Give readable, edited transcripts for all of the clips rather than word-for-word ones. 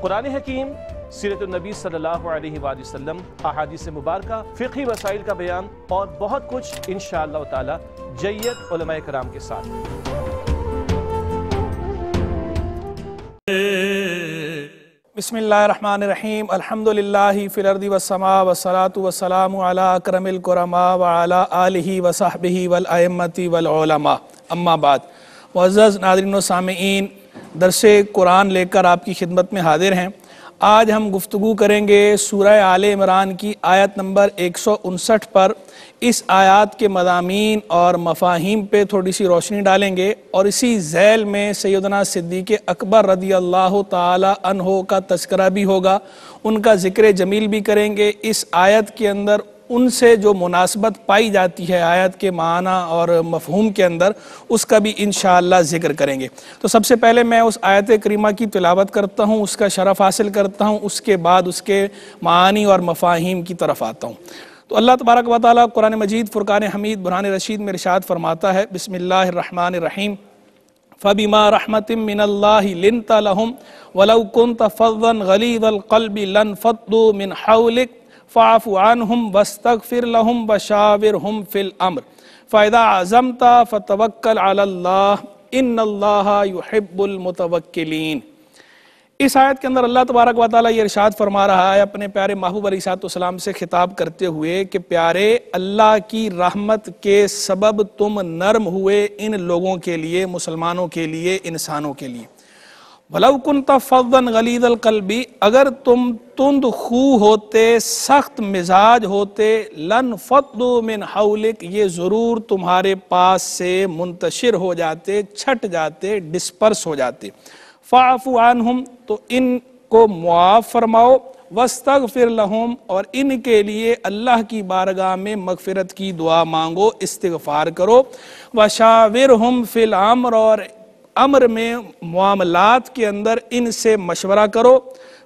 قرآن حکیم، سیرت النبی صلی اللہ علیہ وآلہ وسلم، احادیث مبارکہ، فقہی مسائل کا بیان اور بہت کچھ انشاءاللہ تعالی جید علماء کرام کے ساتھ۔ بسم اللہ الرحمن الرحیم، الحمدللہ فی الارض والسماء والصلاة والسلام علی اکرم الکرماء وعلی آلہ وصحبہ والائمۃ والعلماء، اما بعد۔ معزز ناظرین و سامعین، درس قرآن لے کر آپ کی خدمت میں حاضر ہیں۔ آج ہم گفتگو کریں گے سورہ آل عمران کی آیت نمبر 159 پر۔ اس آیات کے مضامین اور مفاہیم پہ تھوڑی سی روشنی ڈالیں گے، اور اسی ذیل میں سیدنا صدیق اکبر رضی اللہ تعالی عنہ کا تذکرہ بھی ہوگا، ان کا ذکر جمیل بھی کریں گے۔ اس آیت کے اندر ان سے جو مناسبت پائی جاتی ہے آیت کے معنی اور مفہوم کے اندر، اس کا بھی انشاءاللہ ذکر کریں گے۔ تو سب سے پہلے میں اس آیت کریمہ کی تلاوت کرتا ہوں، اس کا شرف حاصل کرتا ہوں، اس کے بعد اس کے معانی اور مفاہیم کی طرف آتا ہوں۔ تو اللہ تبارک و تعالیٰ قرآن مجید فرقان حمید برہان رشید میں ارشاد فرماتا ہے، بسم اللہ الرحمن الرحیم، فَبِمَا رَحْمَةٍ مِّنَ اللَّهِ لِنْتَ لَهُمْ وَلَوْ كُنْتَ فَظًّا غَلِيظَ الْقَلْبِ لَانفَضُّوا مِنْ حَوْلِكَ فاعف عنہم واستغفر لہم وشاورہم فی الامر فاذا عزمت فتوکل علی اللہ ان اللہ یحب المتوکلین۔ اس آیت کے اندر اللہ تبارک و تعالیٰ یہ ارشاد فرما رہا ہے اپنے پیارے محبوب علیہ السلام سے خطاب کرتے ہوئے کہ پیارے، اللہ کی رحمت کے سبب تم نرم ہوئے ان لوگوں کے لیے، مسلمانوں کے لیے، انسانوں کے لیے۔ وَلَوْ كُنْتَ فَظًّا غَلِيظَ الْقَلْبِ، اگر تم تند خو ہوتے، سخت مزاج ہوتے، لَانْفَضُّوا مِنْ حَوْلِكَ، یہ ضرور تمہارے پاس سے منتشر ہو جاتے، چھٹ جاتے، ڈسپرس ہو جاتے۔ فَاعْفُ عَنْهُمْ، تو ان کو معاف فرماؤ، وَاسْتَغْفِرْ لَهُمْ، اور ان کے لیے اللہ کی بارگاہ میں مغفرت کی دعا مانگو، استغفار کرو۔ وَشَاوِرْهُمْ فِي الْأَمْرِ، اور امر میں، معاملات کے اندر ان سے مشورہ کرو۔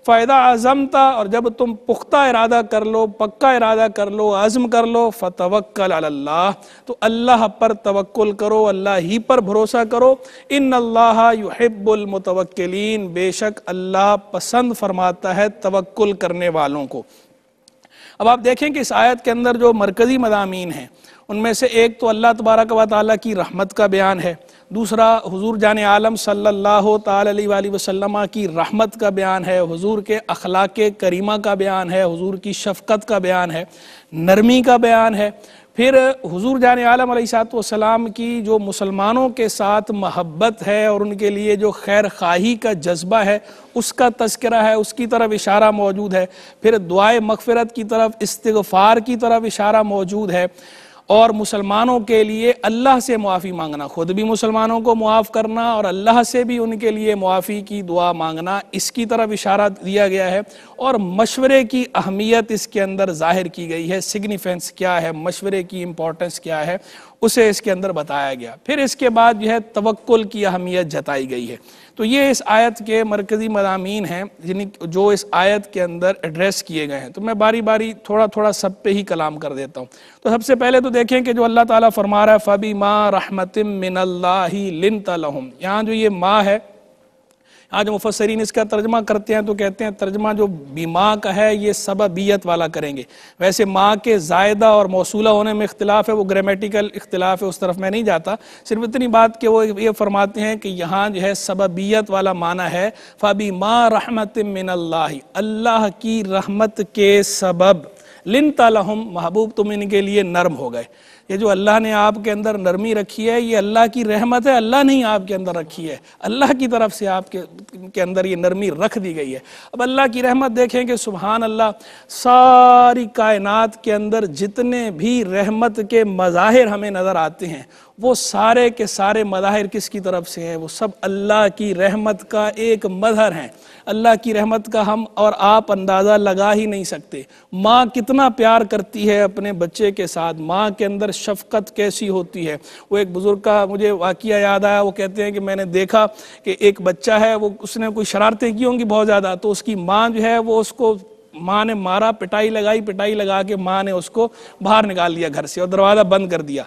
فَإِذَا عَزَمْتَ، اور جب تم پختہ ارادہ کر لو، پکا ارادہ کر لو، عزم کر لو، فَتَوَكَّلْ عَلَى اللَّهِ، تو اللہ پر توکل کرو، اللہ ہی پر بھروسہ کرو۔ ان اللہ یحب المتوکلین، بے شک اللہ پسند فرماتا ہے توکل کرنے والوں کو۔ اب آپ دیکھیں کہ اس آیت کے اندر جو مرکزی مضامین ہیں، ان میں سے ایک تو اللہ تبارک و تعالیٰ کی رحمت کا بیان ہے، دوسرا حضور جان عالم صلی اللہ تعالی علیہ وآلہ وسلم کی رحمت کا بیان ہے، حضور کے اخلاق کریمہ کا بیان ہے، حضور کی شفقت کا بیان ہے، نرمی کا بیان ہے، پھر حضور جان عالم علیہ السلام کی جو مسلمانوں کے ساتھ محبت ہے اور ان کے لیے جو خیر خواہی کا جذبہ ہے، اس کا تذکرہ ہے، اس کی طرف اشارہ موجود ہے، پھر دعائے مغفرت کی طرف، استغفار کی طرف اشارہ موجود ہے، اور مسلمانوں کے لیے اللہ سے معافی مانگنا، خود بھی مسلمانوں کو معاف کرنا اور اللہ سے بھی ان کے لیے معافی کی دعا مانگنا، اس کی طرف اشارہ دیا گیا ہے، اور مشورے کی اہمیت اس کے اندر ظاہر کی گئی ہے، سگنیفینس کیا ہے، مشورے کی امپورٹنس کیا ہے، اسے اس کے اندر بتایا گیا۔ پھر اس کے بعد جو ہے توکل کی اہمیت جتائی گئی ہے۔ تو یہ اس آیت کے مرکزی مضامین ہیں جو اس آیت کے اندر ایڈریس کیے گئے ہیں۔ تو میں باری باری تھوڑا تھوڑا سب پہ ہی کلام کر دیتا ہوں۔ تو سب سے پہلے تو دیکھیں کہ جو اللہ تعالیٰ فرما رہا ہے فَبِمَا رَحْمَةٍ مِّنَ اللَّهِ لِنْتَ لَهُمْ، یہاں جو یہ ماں ہے، آج مفسرین اس کا ترجمہ کرتے ہیں تو کہتے ہیں ترجمہ جو بیما کا ہے یہ سببیت والا کریں گے۔ ویسے ماں کے زائدہ اور موصولہ ہونے میں اختلاف ہے، وہ گرامیٹیکل اختلاف ہے، اس طرف میں نہیں جاتا، صرف اتنی بات کہ وہ یہ فرماتے ہیں کہ یہاں جو ہے سببیت والا معنی ہے فَبِمَا رَحْمَةٍ مِّنَ اللَّهِ، اللہ کی رحمت کے سبب، لِنْتَ لَهُمْ، محبوب تم ان کے لیے نرم ہو گئے۔ یہ جو اللہ نے آپ کے اندر نرمی رکھی ہے یہ اللہ کی رحمت ہے، اللہ نے ہی آپ کے اندر رکھی ہے، اللہ کی طرف سے آپ کے اندر یہ نرمی رکھ دی گئی ہے۔ اب اللہ کی رحمت دیکھیں کہ سبحان اللہ، ساری کائنات کے اندر جتنے بھی رحمت کے مظاہر ہمیں نظر آتے ہیں وہ سارے کے سارے مظاہر کس کی طرف سے ہیں؟ وہ سب اللہ کی رحمت کا ایک مظہر ہیں۔ اللہ کی رحمت کا ہم اور آپ اندازہ لگا ہی نہیں سکتے۔ ماں کتنا پیار کرتی ہے اپنے بچے کے ساتھ، ماں کے اندر شفقت کیسی ہوتی ہے۔ وہ ایک بزرگ کا مجھے واقعہ یاد آیا، وہ کہتے ہیں کہ میں نے دیکھا کہ ایک بچہ ہے، وہ اس نے کوئی شرارتیں کی ہوں گی بہت زیادہ، تو اس کی ماں جو ہے وہ اس کو، ماں نے مارا، پٹائی لگا کے ماں نے اس کو باہر نکال دیا گھر سے اور دروازہ بند کر دیا۔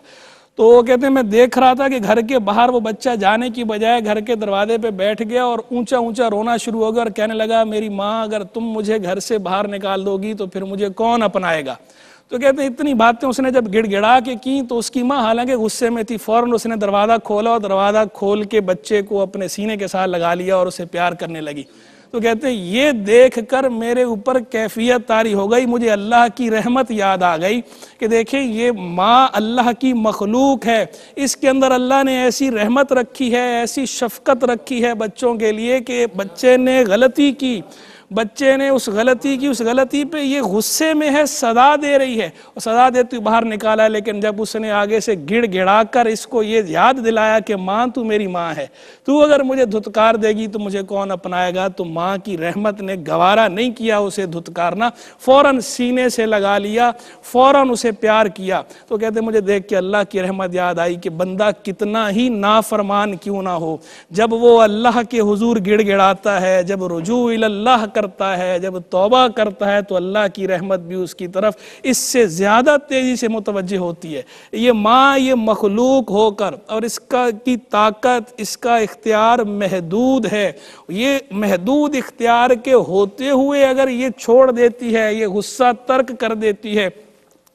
تو وہ کہتے ہیں میں دیکھ رہا تھا کہ گھر کے باہر وہ بچہ جانے کی بجائے گھر کے دروازے پہ بیٹھ گیا اور اونچا اونچا رونا شروع ہو گیا اور کہنے لگا میری ماں اگر تم مجھے گھر سے باہر نکال دو گی تو پھر مجھے کون اپنائے گا. تو کہتے ہیں اتنی باتیں اس نے جب گڑ گڑا کے کی تو اس کی ماں حالانکہ غصے میں تھی، فوراً اس نے دروازہ کھولا اور دروازہ کھول کے بچے کو اپنے سینے کے ساتھ لگا لیا اور اسے پیار کرنے لگی. تو کہتے ہیں یہ دیکھ کر میرے اوپر کیفیت طاری ہو گئی، مجھے اللہ کی رحمت یاد آ گئی کہ دیکھیں یہ ماں اللہ کی مخلوق ہے، اس کے اندر اللہ نے ایسی رحمت رکھی ہے، ایسی شفقت رکھی ہے بچوں کے لیے کہ بچے نے غلطی کی، بچے نے اس غلطی پہ یہ غصے میں ہے، سزا دے رہی ہے اور سزا دیتی باہر نکالا، لیکن جب اس نے آگے سے گڑ گڑا کر اس کو یہ یاد دلایا کہ ماں تو میری ماں ہے، تو اگر مجھے دھتکار دے گی تو مجھے کون اپنائے گا، تو ماں کی رحمت نے گوارا نہیں کیا اسے دھتکارنا، فوراً سینے سے لگا لیا، فوراً اسے پیار کیا. تو کہتے مجھے دیکھ کے اللہ کی رحمت یاد آئی کہ بندہ کتنا ہی نافرمان کیوں نہ ہو، جب وہ اللہ کے حضور گڑ گڑاتا ہے، جب رجوع اللہ کرتا ہے، جب توبہ کرتا ہے تو اللہ کی رحمت بھی اس کی طرف اس سے زیادہ تیزی سے متوجہ ہوتی ہے. یہ ماں یہ مخلوق ہو کر اور اس کی طاقت، اس کا اختیار محدود ہے، یہ محدود اختیار کے ہوتے ہوئے اگر یہ چھوڑ دیتی ہے، یہ غصہ ترک کر دیتی ہے،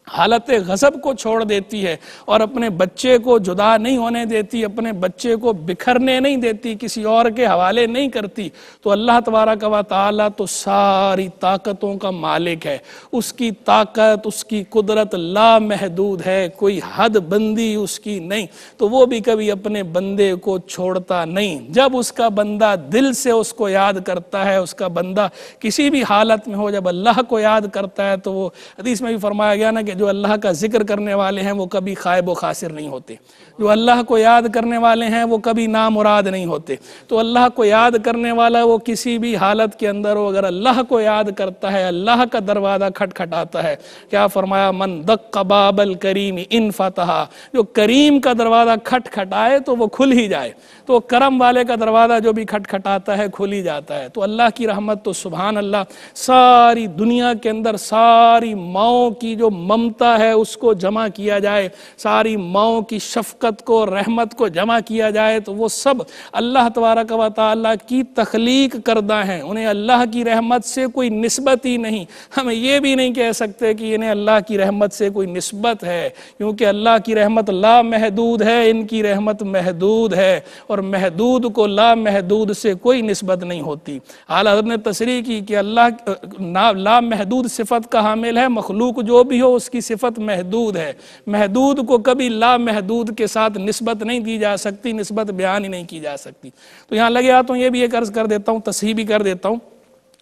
حالت غضب کو چھوڑ دیتی ہے اور اپنے بچے کو جدا نہیں ہونے دیتی، اپنے بچے کو بکھرنے نہیں دیتی، کسی اور کے حوالے نہیں کرتی، تو اللہ تبارک و تعالیٰ تو ساری طاقتوں کا مالک ہے. اس کی طاقت، اس کی قدرت لامحدود ہے، کوئی حد بندی اس کی نہیں، تو وہ بھی کبھی اپنے بندے کو چھوڑتا نہیں. جب اس کا بندہ دل سے اس کو یاد کرتا ہے، اس کا بندہ کسی بھی حالت میں ہو جب اللہ کو یاد کرتا ہے، تو وہ حدیث میں بھی فرمایا گیا نا کہ جو اللہ کا ذکر کرنے والے ہیں وہ کبھی خائب و خاسر نہیں ہوتے، جو اللہ کو یاد کرنے والے ہیں وہ کبھی نامراد نہیں ہوتے. تو اللہ کو یاد کرنے والا وہ کسی بھی حالت کے اندر ہو، اگر اللہ کو یاد کرتا ہے اللہ کا دروازہ کھٹکھٹاتا ہے. کیا فرمایا؟ من دق باب الکریم ان فتح، جو کریم کا دروازہ کھٹکھٹائے تو وہ کھل ہی جائے، تو کرم والے کا دروازہ جو بھی کھٹکھٹاتا ہے کھل ہی جاتا ہے. تو اللہ کی رحمت تو سبحان اللہ، ساری دنیا کے اندر ساری ماؤں کی جو ممتا ہے اس کو جمع کیا جائے، ساری ماؤں کی شفقت کو، رحمت کو جمع کیا جائے تو وہ سب اللہ تبارک و تعالیٰ کی تخلیق کردہ ہیں، انہیں اللہ کی رحمت سے کوئی نسبت ہی نہیں. ہم یہ بھی نہیں کہہ سکتے کہ انہیں اللہ کی رحمت سے کوئی نسبت ہے، کیونکہ اللہ کی رحمت لامحدود ہے، ان کی رحمت محدود ہے، اور محدود کو لامحدود سے کوئی نسبت نہیں ہوتی. اعلیٰ حضرت نے تصریح کی کہ اللہ لامحدود صفت کا حامل ہے، مخلوق جو بھی ہو اس کی صفت محدود ہے، محدود کو کبھی لامحدود کے ساتھ نسبت نہیں دی جا سکتی، نسبت بیان ہی نہیں کی جا سکتی. تو یہاں لگے آتا ہوں، یہ بھی ایک عرض کر دیتا ہوں، تصحیح بھی کر دیتا ہوں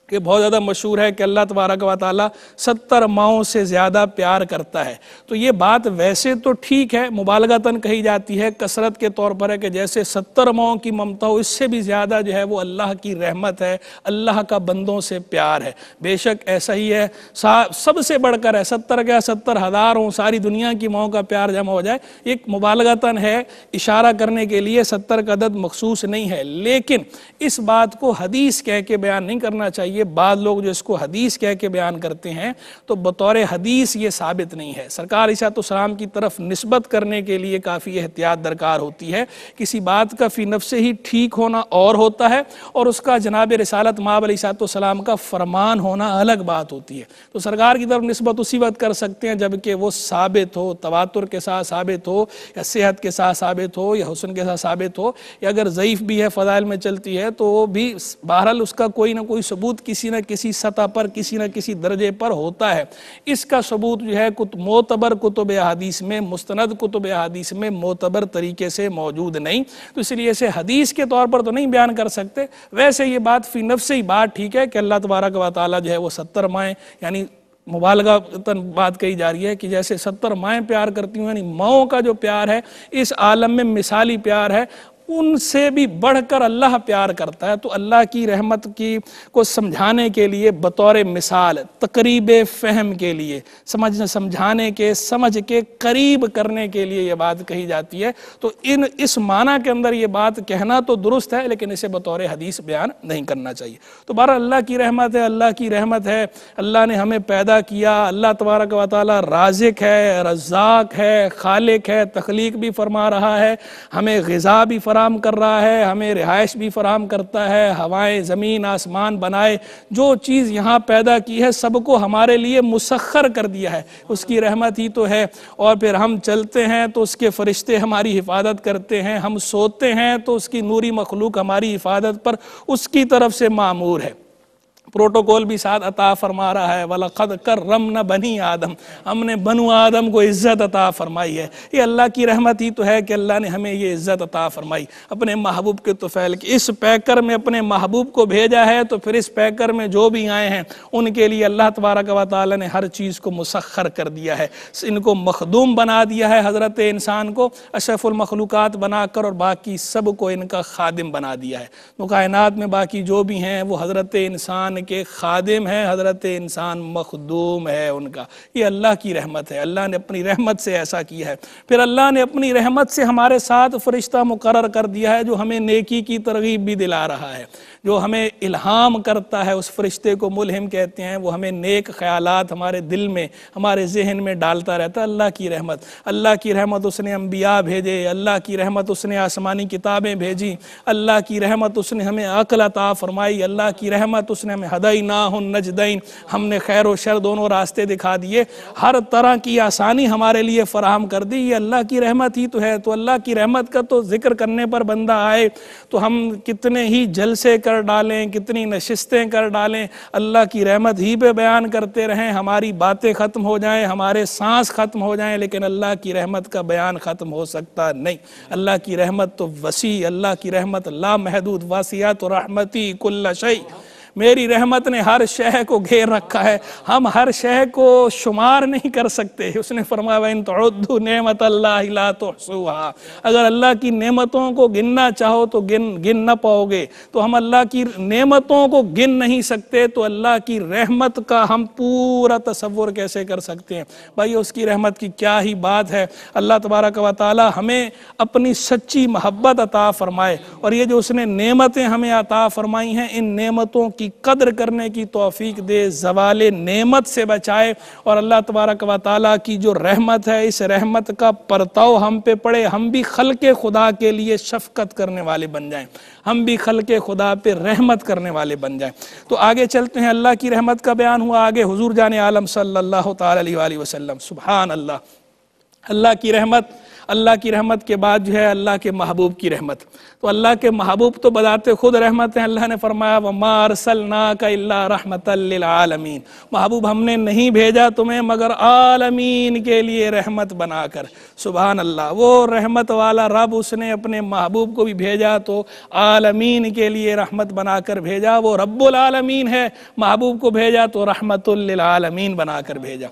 کہ بہت زیادہ مشہور ہے کہ اللہ تبارک و تعالیٰ 70 ماؤں سے زیادہ پیار کرتا ہے. تو یہ بات ویسے تو ٹھیک ہے، مبالغتاً کہی جاتی ہے، کثرت کے طور پر ہے کہ جیسے 70 ماؤں کی ممتا ہو، اس سے بھی زیادہ جو ہے وہ اللہ کی رحمت ہے، اللہ کا بندوں سے پیار ہے. بے شک ایسا ہی ہے، سب سے بڑھ کر ہے، 70 کیا 70,000 ہوں، ساری دنیا کی ماؤں کا پیار جمع ہو جائے. ایک مبالغتاً ہے، اشارہ کرنے کے لیے 70 کا عدد مخصوص نہیں ہے، لیکن اس بات کو حدیث کہہ کے بیان نہیں کرنا چاہیے. بعض لوگ جو اس کو حدیث کہہ کے بیان کرتے ہیں تو بطور حدیث یہ ثابت نہیں ہے. سرکار علیہ السلام کی طرف نسبت کرنے کے لیے کافی احتیاط درکار ہوتی ہے. کسی بات کا فی نفس ہی ٹھیک ہونا اور ہوتا ہے، اور اس کا جناب رسالت مآب علیہ السلام کا فرمان ہونا الگ بات ہوتی ہے. تو سرکار کی طرف نسبت اسی وقت کر سکتے ہیں جبکہ وہ ثابت ہو، تواتر کے ساتھ ثابت ہو، یا صحت کے ساتھ ثابت ہو، یا حسن کے ساتھ ثابت ہو، یا اگر ضعیف بھی ہے فضائل میں چلتی ہے تو وہ بھی بہرحال اس کا کوئی نہ کوئی ثبوت کسی نہ کسی سطح پر، کسی نہ کسی درجے پر ہوتا ہے. اس کا ثبوت جو ہے معتبر کتب احادیث میں، مستند کتب احادیث میں معتبر طریقے سے موجود نہیں، تو اس لیے اسے حدیث کے طور پر تو نہیں بیان کر سکتے. ویسے یہ بات فی نفس ہی بات ٹھیک ہے کہ اللہ تبارک و تعالیٰ جو ہے وہ 70 مائیں، یعنی مبالغہ بات کہی جا رہی ہے کہ جیسے 70 مائیں پیار کرتی ہوں، یعنی ماؤں کا جو پیار ہے اس عالم میں مثالی پیار ہے. ان سے بھی بڑھ کر اللہ پیار کرتا ہے۔ تو اللہ کی رحمت کو سمجھانے کے لیے بطور مثال، تقریب فہم کے لیے، سمجھانے کے، سمجھ کے قریب کرنے کے لیے یہ بات کہی جاتی ہے۔ تو اس معنی کے اندر یہ بات کہنا تو درست ہے، لیکن اسے بطور حدیث بیان نہیں کرنا چاہیے۔ تو بہرحال اللہ کی رحمت ہے، اللہ کی رحمت ہے، اللہ نے ہمیں پیدا کیا، اللہ تبارک و تعالی رازق ہے، رزاق ہے، خالق ہے، تخلیق بھی فرما رہا ہے، ہمیں غذا بھی فراہم کر رہا ہے، ہمیں رہائش بھی فراہم کرتا ہے، ہوائیں، زمین، آسمان بنائے، جو چیز یہاں پیدا کی ہے سب کو ہمارے لیے مسخر کر دیا ہے، اس کی رحمت ہی تو ہے۔ اور پھر ہم چلتے ہیں تو اس کے فرشتے ہماری حفاظت کرتے ہیں، ہم سوتے ہیں تو اس کی نوری مخلوق ہماری حفاظت پر اس کی طرف سے مامور ہے۔ پروٹوکول بھی ساتھ عطا فرما رہا ہے، وَلَقَدْ كَرَّمْنَا بَنِي آدم، ہم نے بنو آدم کو عزت عطا فرمائی ہے۔ یہ اللہ کی رحمت ہی تو ہے کہ اللہ نے ہمیں یہ عزت عطا فرمائی، اپنے محبوب کے طفیل کی اس پیکر میں اپنے محبوب کو بھیجا ہے، تو پھر اس پیکر میں جو بھی آئے ہیں ان کے لیے اللہ تبارک و تعالی نے ہر چیز کو مسخر کر دیا ہے، ان کو مخدوم بنا دیا ہے، حضرت انسان کو اشرف المخلوقات بنا کر، اور باقی سب کو ان کا خادم بنا دیا ہے۔ تو کائنات میں باقی جو بھی ہیں وہ حضرت انسان کے خادم ہے، حضرت انسان مخدوم ہے ان کا۔ یہ اللہ کی رحمت ہے، اللہ نے اپنی رحمت سے ایسا کیا ہے۔ پھر اللہ نے اپنی رحمت سے ہمارے ساتھ فرشتہ مقرر کر دیا ہے جو ہمیں نیکی کی ترغیب بھی دلا رہا ہے، جو ہمیں الہام کرتا ہے، اس فرشتے کو ملہم کہتے ہیں، وہ ہمیں نیک خیالات ہمارے دل میں، ہمارے ذہن میں ڈالتا رہتا ہے۔ اللہ کی رحمت، اللہ کی رحمت اس نے انبیاء بھیجے، اللہ کی رحمت اس نے آسمانی کتابیں بھیجی، اللہ کی رحمت اس نے ہمیں عقل عطا فرمائی، اللہ کی رحمت اس نے ہمیں ہدیناہ النجدین، ہم نے خیر و شر دونوں راستے دکھا دیے، ہر طرح کی آسانی ہمارے لیے فراہم کر دی۔ یہ اللہ کی رحمت ہی تو ہے۔ تو اللہ کی رحمت کا تو ذکر کرنے پر بندہ آئے تو ہم کتنے ہی جلسے کر ڈالیں، کتنی نشستیں کر ڈالیں، اللہ کی رحمت ہی پہ بیان کرتے رہیں، ہماری باتیں ختم ہو جائیں، ہمارے سانس ختم ہو جائیں، لیکن اللہ کی رحمت کا بیان ختم ہو سکتا نہیں۔ اللہ کی رحمت تو وسیع، اللہ کی رحمت لا محدود، واسعۃ رحمتی کل شیء، میری رحمت نے ہر شے کو گھیر رکھا ہے، ہم ہر شے کو شمار نہیں کر سکتے۔ اس نے فرمایا وَإِن تَعُدُّوا نِعْمَتَ اللَّهِ لَا تُحْصُوهَا، اگر اللہ کی نعمتوں کو گننا چاہو تو گن نہ پاؤ گے۔ تو ہم اللہ کی نعمتوں کو گن نہیں سکتے، تو اللہ کی رحمت کا ہم پورا تصور کیسے کر سکتے ہیں؟ بھائی اس کی رحمت کی کیا ہی بات ہے۔ اللہ تبارک و تعالی ہمیں اپنی سچی محبت عطا فرمائے، اور یہ جو اس نے نعمتیں ہمیں عطا فرمائی ہیں، ان نعمتوں کی قدر کرنے کی توفیق دے، زوال نعمت سے بچائے، اور اللہ تبارک و تعالیٰ کی جو رحمت ہے اس رحمت کا پرتاؤ ہم پہ پڑے، ہم بھی خلق خدا کے لیے شفقت کرنے والے بن جائیں، ہم بھی خلق خدا پہ رحمت کرنے والے بن جائیں۔ تو آگے چلتے ہیں، اللہ کی رحمت کا بیان ہوا، آگے حضور جان عالم صلی اللہ تعالی علیہ وآلہ وسلم، سبحان اللہ۔ اللہ کی رحمت کے بعد جو ہے اللہ کے محبوب کی رحمت۔ تو اللہ کے محبوب تو بذات خود رحمت ہیں، اللہ نے فرمایا وَمَا أَرْسَلْنَاكَ إِلَّا رَحْمَةً لِّلْعَالَمِينَ، محبوب ہم نے نہیں بھیجا تمہیں مگر عالمین کے لیے رحمت بنا کر۔ سبحان اللہ، وہ رحمت والا رب اس نے اپنے محبوب کو بھی بھیجا تو عالمین کے لیے رحمت بنا کر بھیجا، وہ رب العالمین ہے، محبوب کو بھیجا تو رحمت للعالمین بنا کر بھیجا۔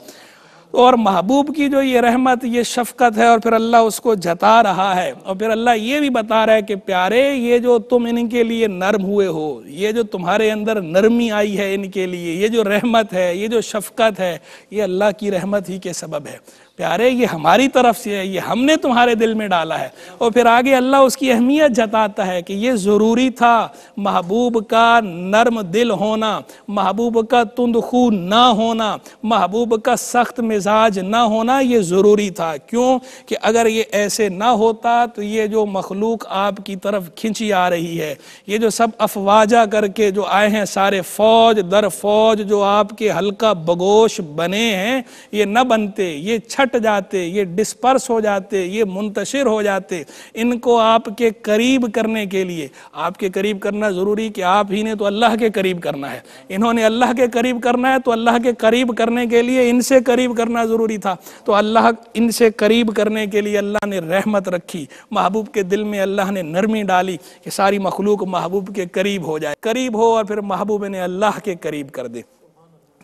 اور محبوب کی جو یہ رحمت، یہ شفقت ہے، اور پھر اللہ اس کو جتا رہا ہے، اور پھر اللہ یہ بھی بتا رہا ہے کہ پیارے یہ جو تم ان کے لیے نرم ہوئے ہو، یہ جو تمہارے اندر نرمی آئی ہے ان کے لیے، یہ جو رحمت ہے، یہ جو شفقت ہے، یہ اللہ کی رحمت ہی کے سبب ہے۔ پیارے یہ ہماری طرف سے ہے، یہ ہم نے تمہارے دل میں ڈالا ہے۔ اور پھر آگے اللہ اس کی اہمیت جتاتا ہے کہ یہ ضروری تھا، محبوب کا نرم دل ہونا، محبوب کا تند خو نہ ہونا، محبوب کا سخت مزاج نہ ہونا، یہ ضروری تھا۔ کیوں کہ اگر یہ ایسے نہ ہوتا تو یہ جو مخلوق آپ کی طرف کھنچی آ رہی ہے، یہ جو سب افواجہ کر کے جو آئے ہیں، سارے فوج در فوج جو آپ کے حلقہ بگوش بنے ہیں، یہ نہ بنتے، یہ چھٹ جاتے، یہ ڈسپرس ہو جاتے، یہ منتشر ہو جاتے۔ ان کو آپ کے قریب کرنے کے لیے، آپ کے قریب کرنا ضروری کہ آپ ہی نے تو اللہ کے قریب کرنا ہے، انہوں نے اللہ کے قریب کرنا ہے، تو اللہ کے قریب کرنے کے لیے ان سے قریب کرنا ضروری تھا۔ تو اللہ ان سے قریب کرنے کے لیے اللہ نے رحمت رکھی، محبوب کے دل میں اللہ نے نرمی ڈالی کہ ساری مخلوق محبوب کے قریب ہو جائے، قریب ہو، اور پھر محبوب نے اللہ کے قریب کر دے۔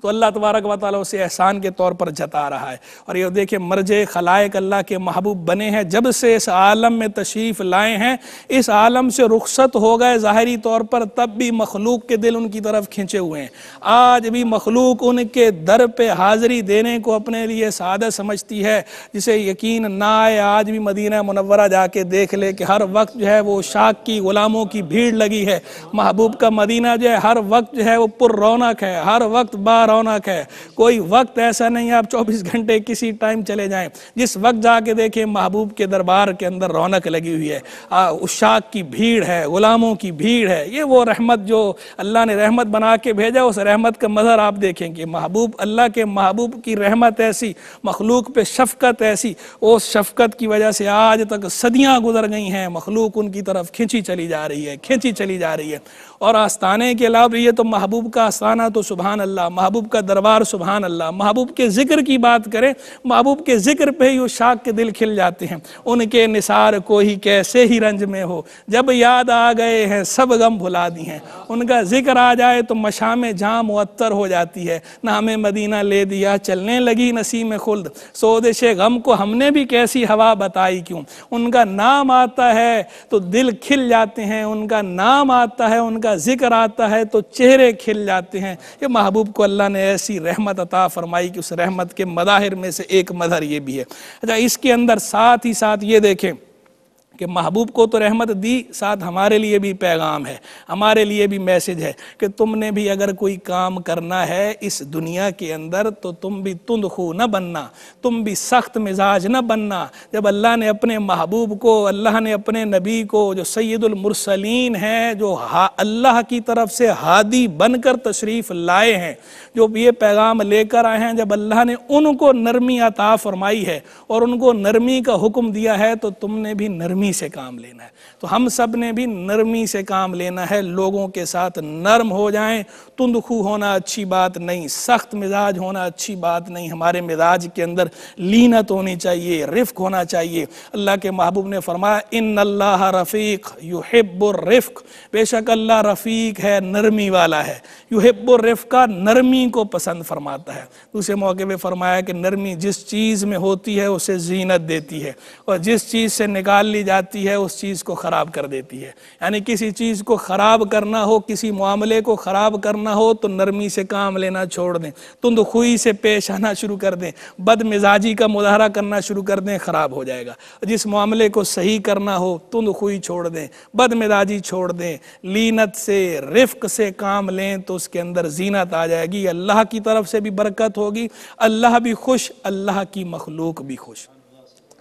تو اللہ تبارک و تعالیٰ اسے احسان کے طور پر جتا رہا ہے۔ اور یہ دیکھیں مرجع خلائق اللہ کے محبوب بنے ہیں، جب سے اس عالم میں تشریف لائے ہیں، اس عالم سے رخصت ہو گئے ظاہری طور پر، تب بھی مخلوق کے دل ان کی طرف کھنچے ہوئے ہیں۔ آج بھی مخلوق ان کے در پہ حاضری دینے کو اپنے لیے سعادت سمجھتی ہے۔ جسے یقین نہ آئے آج بھی مدینہ منورہ جا کے دیکھ لے کہ ہر وقت جو ہے وہ شاک کی غلاموں کی بھیڑ لگی ہے۔ محبوب کا مدینہ جو ہے ہر وقت جو ہے وہ پر رونق ہے، ہر وقت با رونق ہے۔ کوئی وقت ایسا نہیں آپ 24 گھنٹے کسی ٹائم چلے جائیں، جس وقت جا کے دیکھیں محبوب کے دربار کے اندر رونق لگی ہوئی ہے، عشاق کی بھیڑ ہے، غلاموں کی بھیڑ ہے۔ یہ وہ رحمت جو اللہ نے رحمت بنا کے بھیجا، اس رحمت کا مظہر آپ دیکھیں کہ محبوب اللہ کے محبوب کی رحمت ایسی، مخلوق پہ شفقت ایسی، اس شفقت کی وجہ سے آج تک صدیاں گزر گئی ہیں، مخلوق ان کی طرف کھینچی چلی جا رہی ہے، کھینچی چلی جا رہی ہے۔ اور آستانے کے علاوہ یہ تو محبوب کا آستانہ تو سبحان اللہ، محبوب کا دربار سبحان اللہ، محبوب کے ذکر کی بات کریں، محبوب کے ذکر پہ ہی عشاق کے دل کھل جاتے ہیں۔ ان کے نثار کو ہی کیسے ہی رنج میں ہو، جب یاد آ گئے ہیں سب غم بھلا دی ہیں۔ ان کا ذکر آ جائے تو مشام جاں معطر ہو جاتی ہے۔ نام مدینہ لے دیا چلنے لگی نسیم خلد، سودش غم کو ہم نے بھی کیسی ہوا بتائی کیوں۔ ان کا نام آتا ہے تو دل کھل جاتے ہیں، ان کا نام آتا ہے، ان کا ذکر آتا ہے تو چہرے کھل جاتے ہیں۔ یہ محبوب کو اللہ نے ایسی رحمت عطا فرمائی کہ اس رحمت کے مظاہر میں سے ایک مظہر یہ بھی ہے۔ اچھا، اس کے اندر ساتھ ہی ساتھ یہ دیکھیں کہ محبوب کو تو رحمت دی، ساتھ ہمارے لیے بھی پیغام ہے، ہمارے لیے بھی میسج ہے کہ تم نے بھی اگر کوئی کام کرنا ہے اس دنیا کے اندر تو تم بھی تند خو نہ بننا، تم بھی سخت مزاج نہ بننا۔ جب اللہ نے اپنے محبوب کو، اللہ نے اپنے نبی کو جو سید المرسلین ہیں، جو اللہ کی طرف سے ہادی بن کر تشریف لائے ہیں، جو یہ پیغام لے کر آئے ہیں، جب اللہ نے ان کو نرمی عطا فرمائی ہے اور ان کو نرمی کا حکم دیا ہے تو تم نے بھی نرمی سے کام لینا ہے۔ تو ہم سب نے بھی نرمی سے کام لینا ہے، لوگوں کے ساتھ نرم ہو جائیں۔ تند خو ہونا اچھی بات نہیں، سخت مزاج ہونا اچھی بات نہیں، ہمارے مزاج کے اندر لینت ہونی چاہیے، رفق ہونا چاہیے۔ اللہ کے محبوب نے فرمایا ان اللہ رفیق یحب الرفق، بے شک اللہ رفیق ہے، نرمی والا ہے۔ یحب الرفق، نرمی کو پسند فرماتا ہے۔ دوسرے موقع پہ فرمایا کہ نرمی جس چیز میں ہوتی ہے اسے زینت دیتی ہے، اور جس چیز سے نکال لی جاتی ہے اس چیز کو خراب کر دیتی ہے۔ یعنی کسی چیز کو خراب کرنا ہو، کسی معاملے کو خراب کرنا ہو تو نرمی سے کام لینا چھوڑ دیں، تند خوئی سے پیش آنا شروع کر دیں، بد مزاجی کا مظاہرہ کرنا شروع کر دیں، خراب ہو جائے گا۔ جس معاملے کو صحیح کرنا ہو تند خوئی چھوڑ دیں، بد مزاجی چھوڑ دیں، لینت سے رفق سے کام لیں تو اس کے اندر زینت آ جائے گی، اللہ کی طرف سے بھی برکت ہوگی، اللہ بھی خوش، اللہ کی مخلوق بھی خوش۔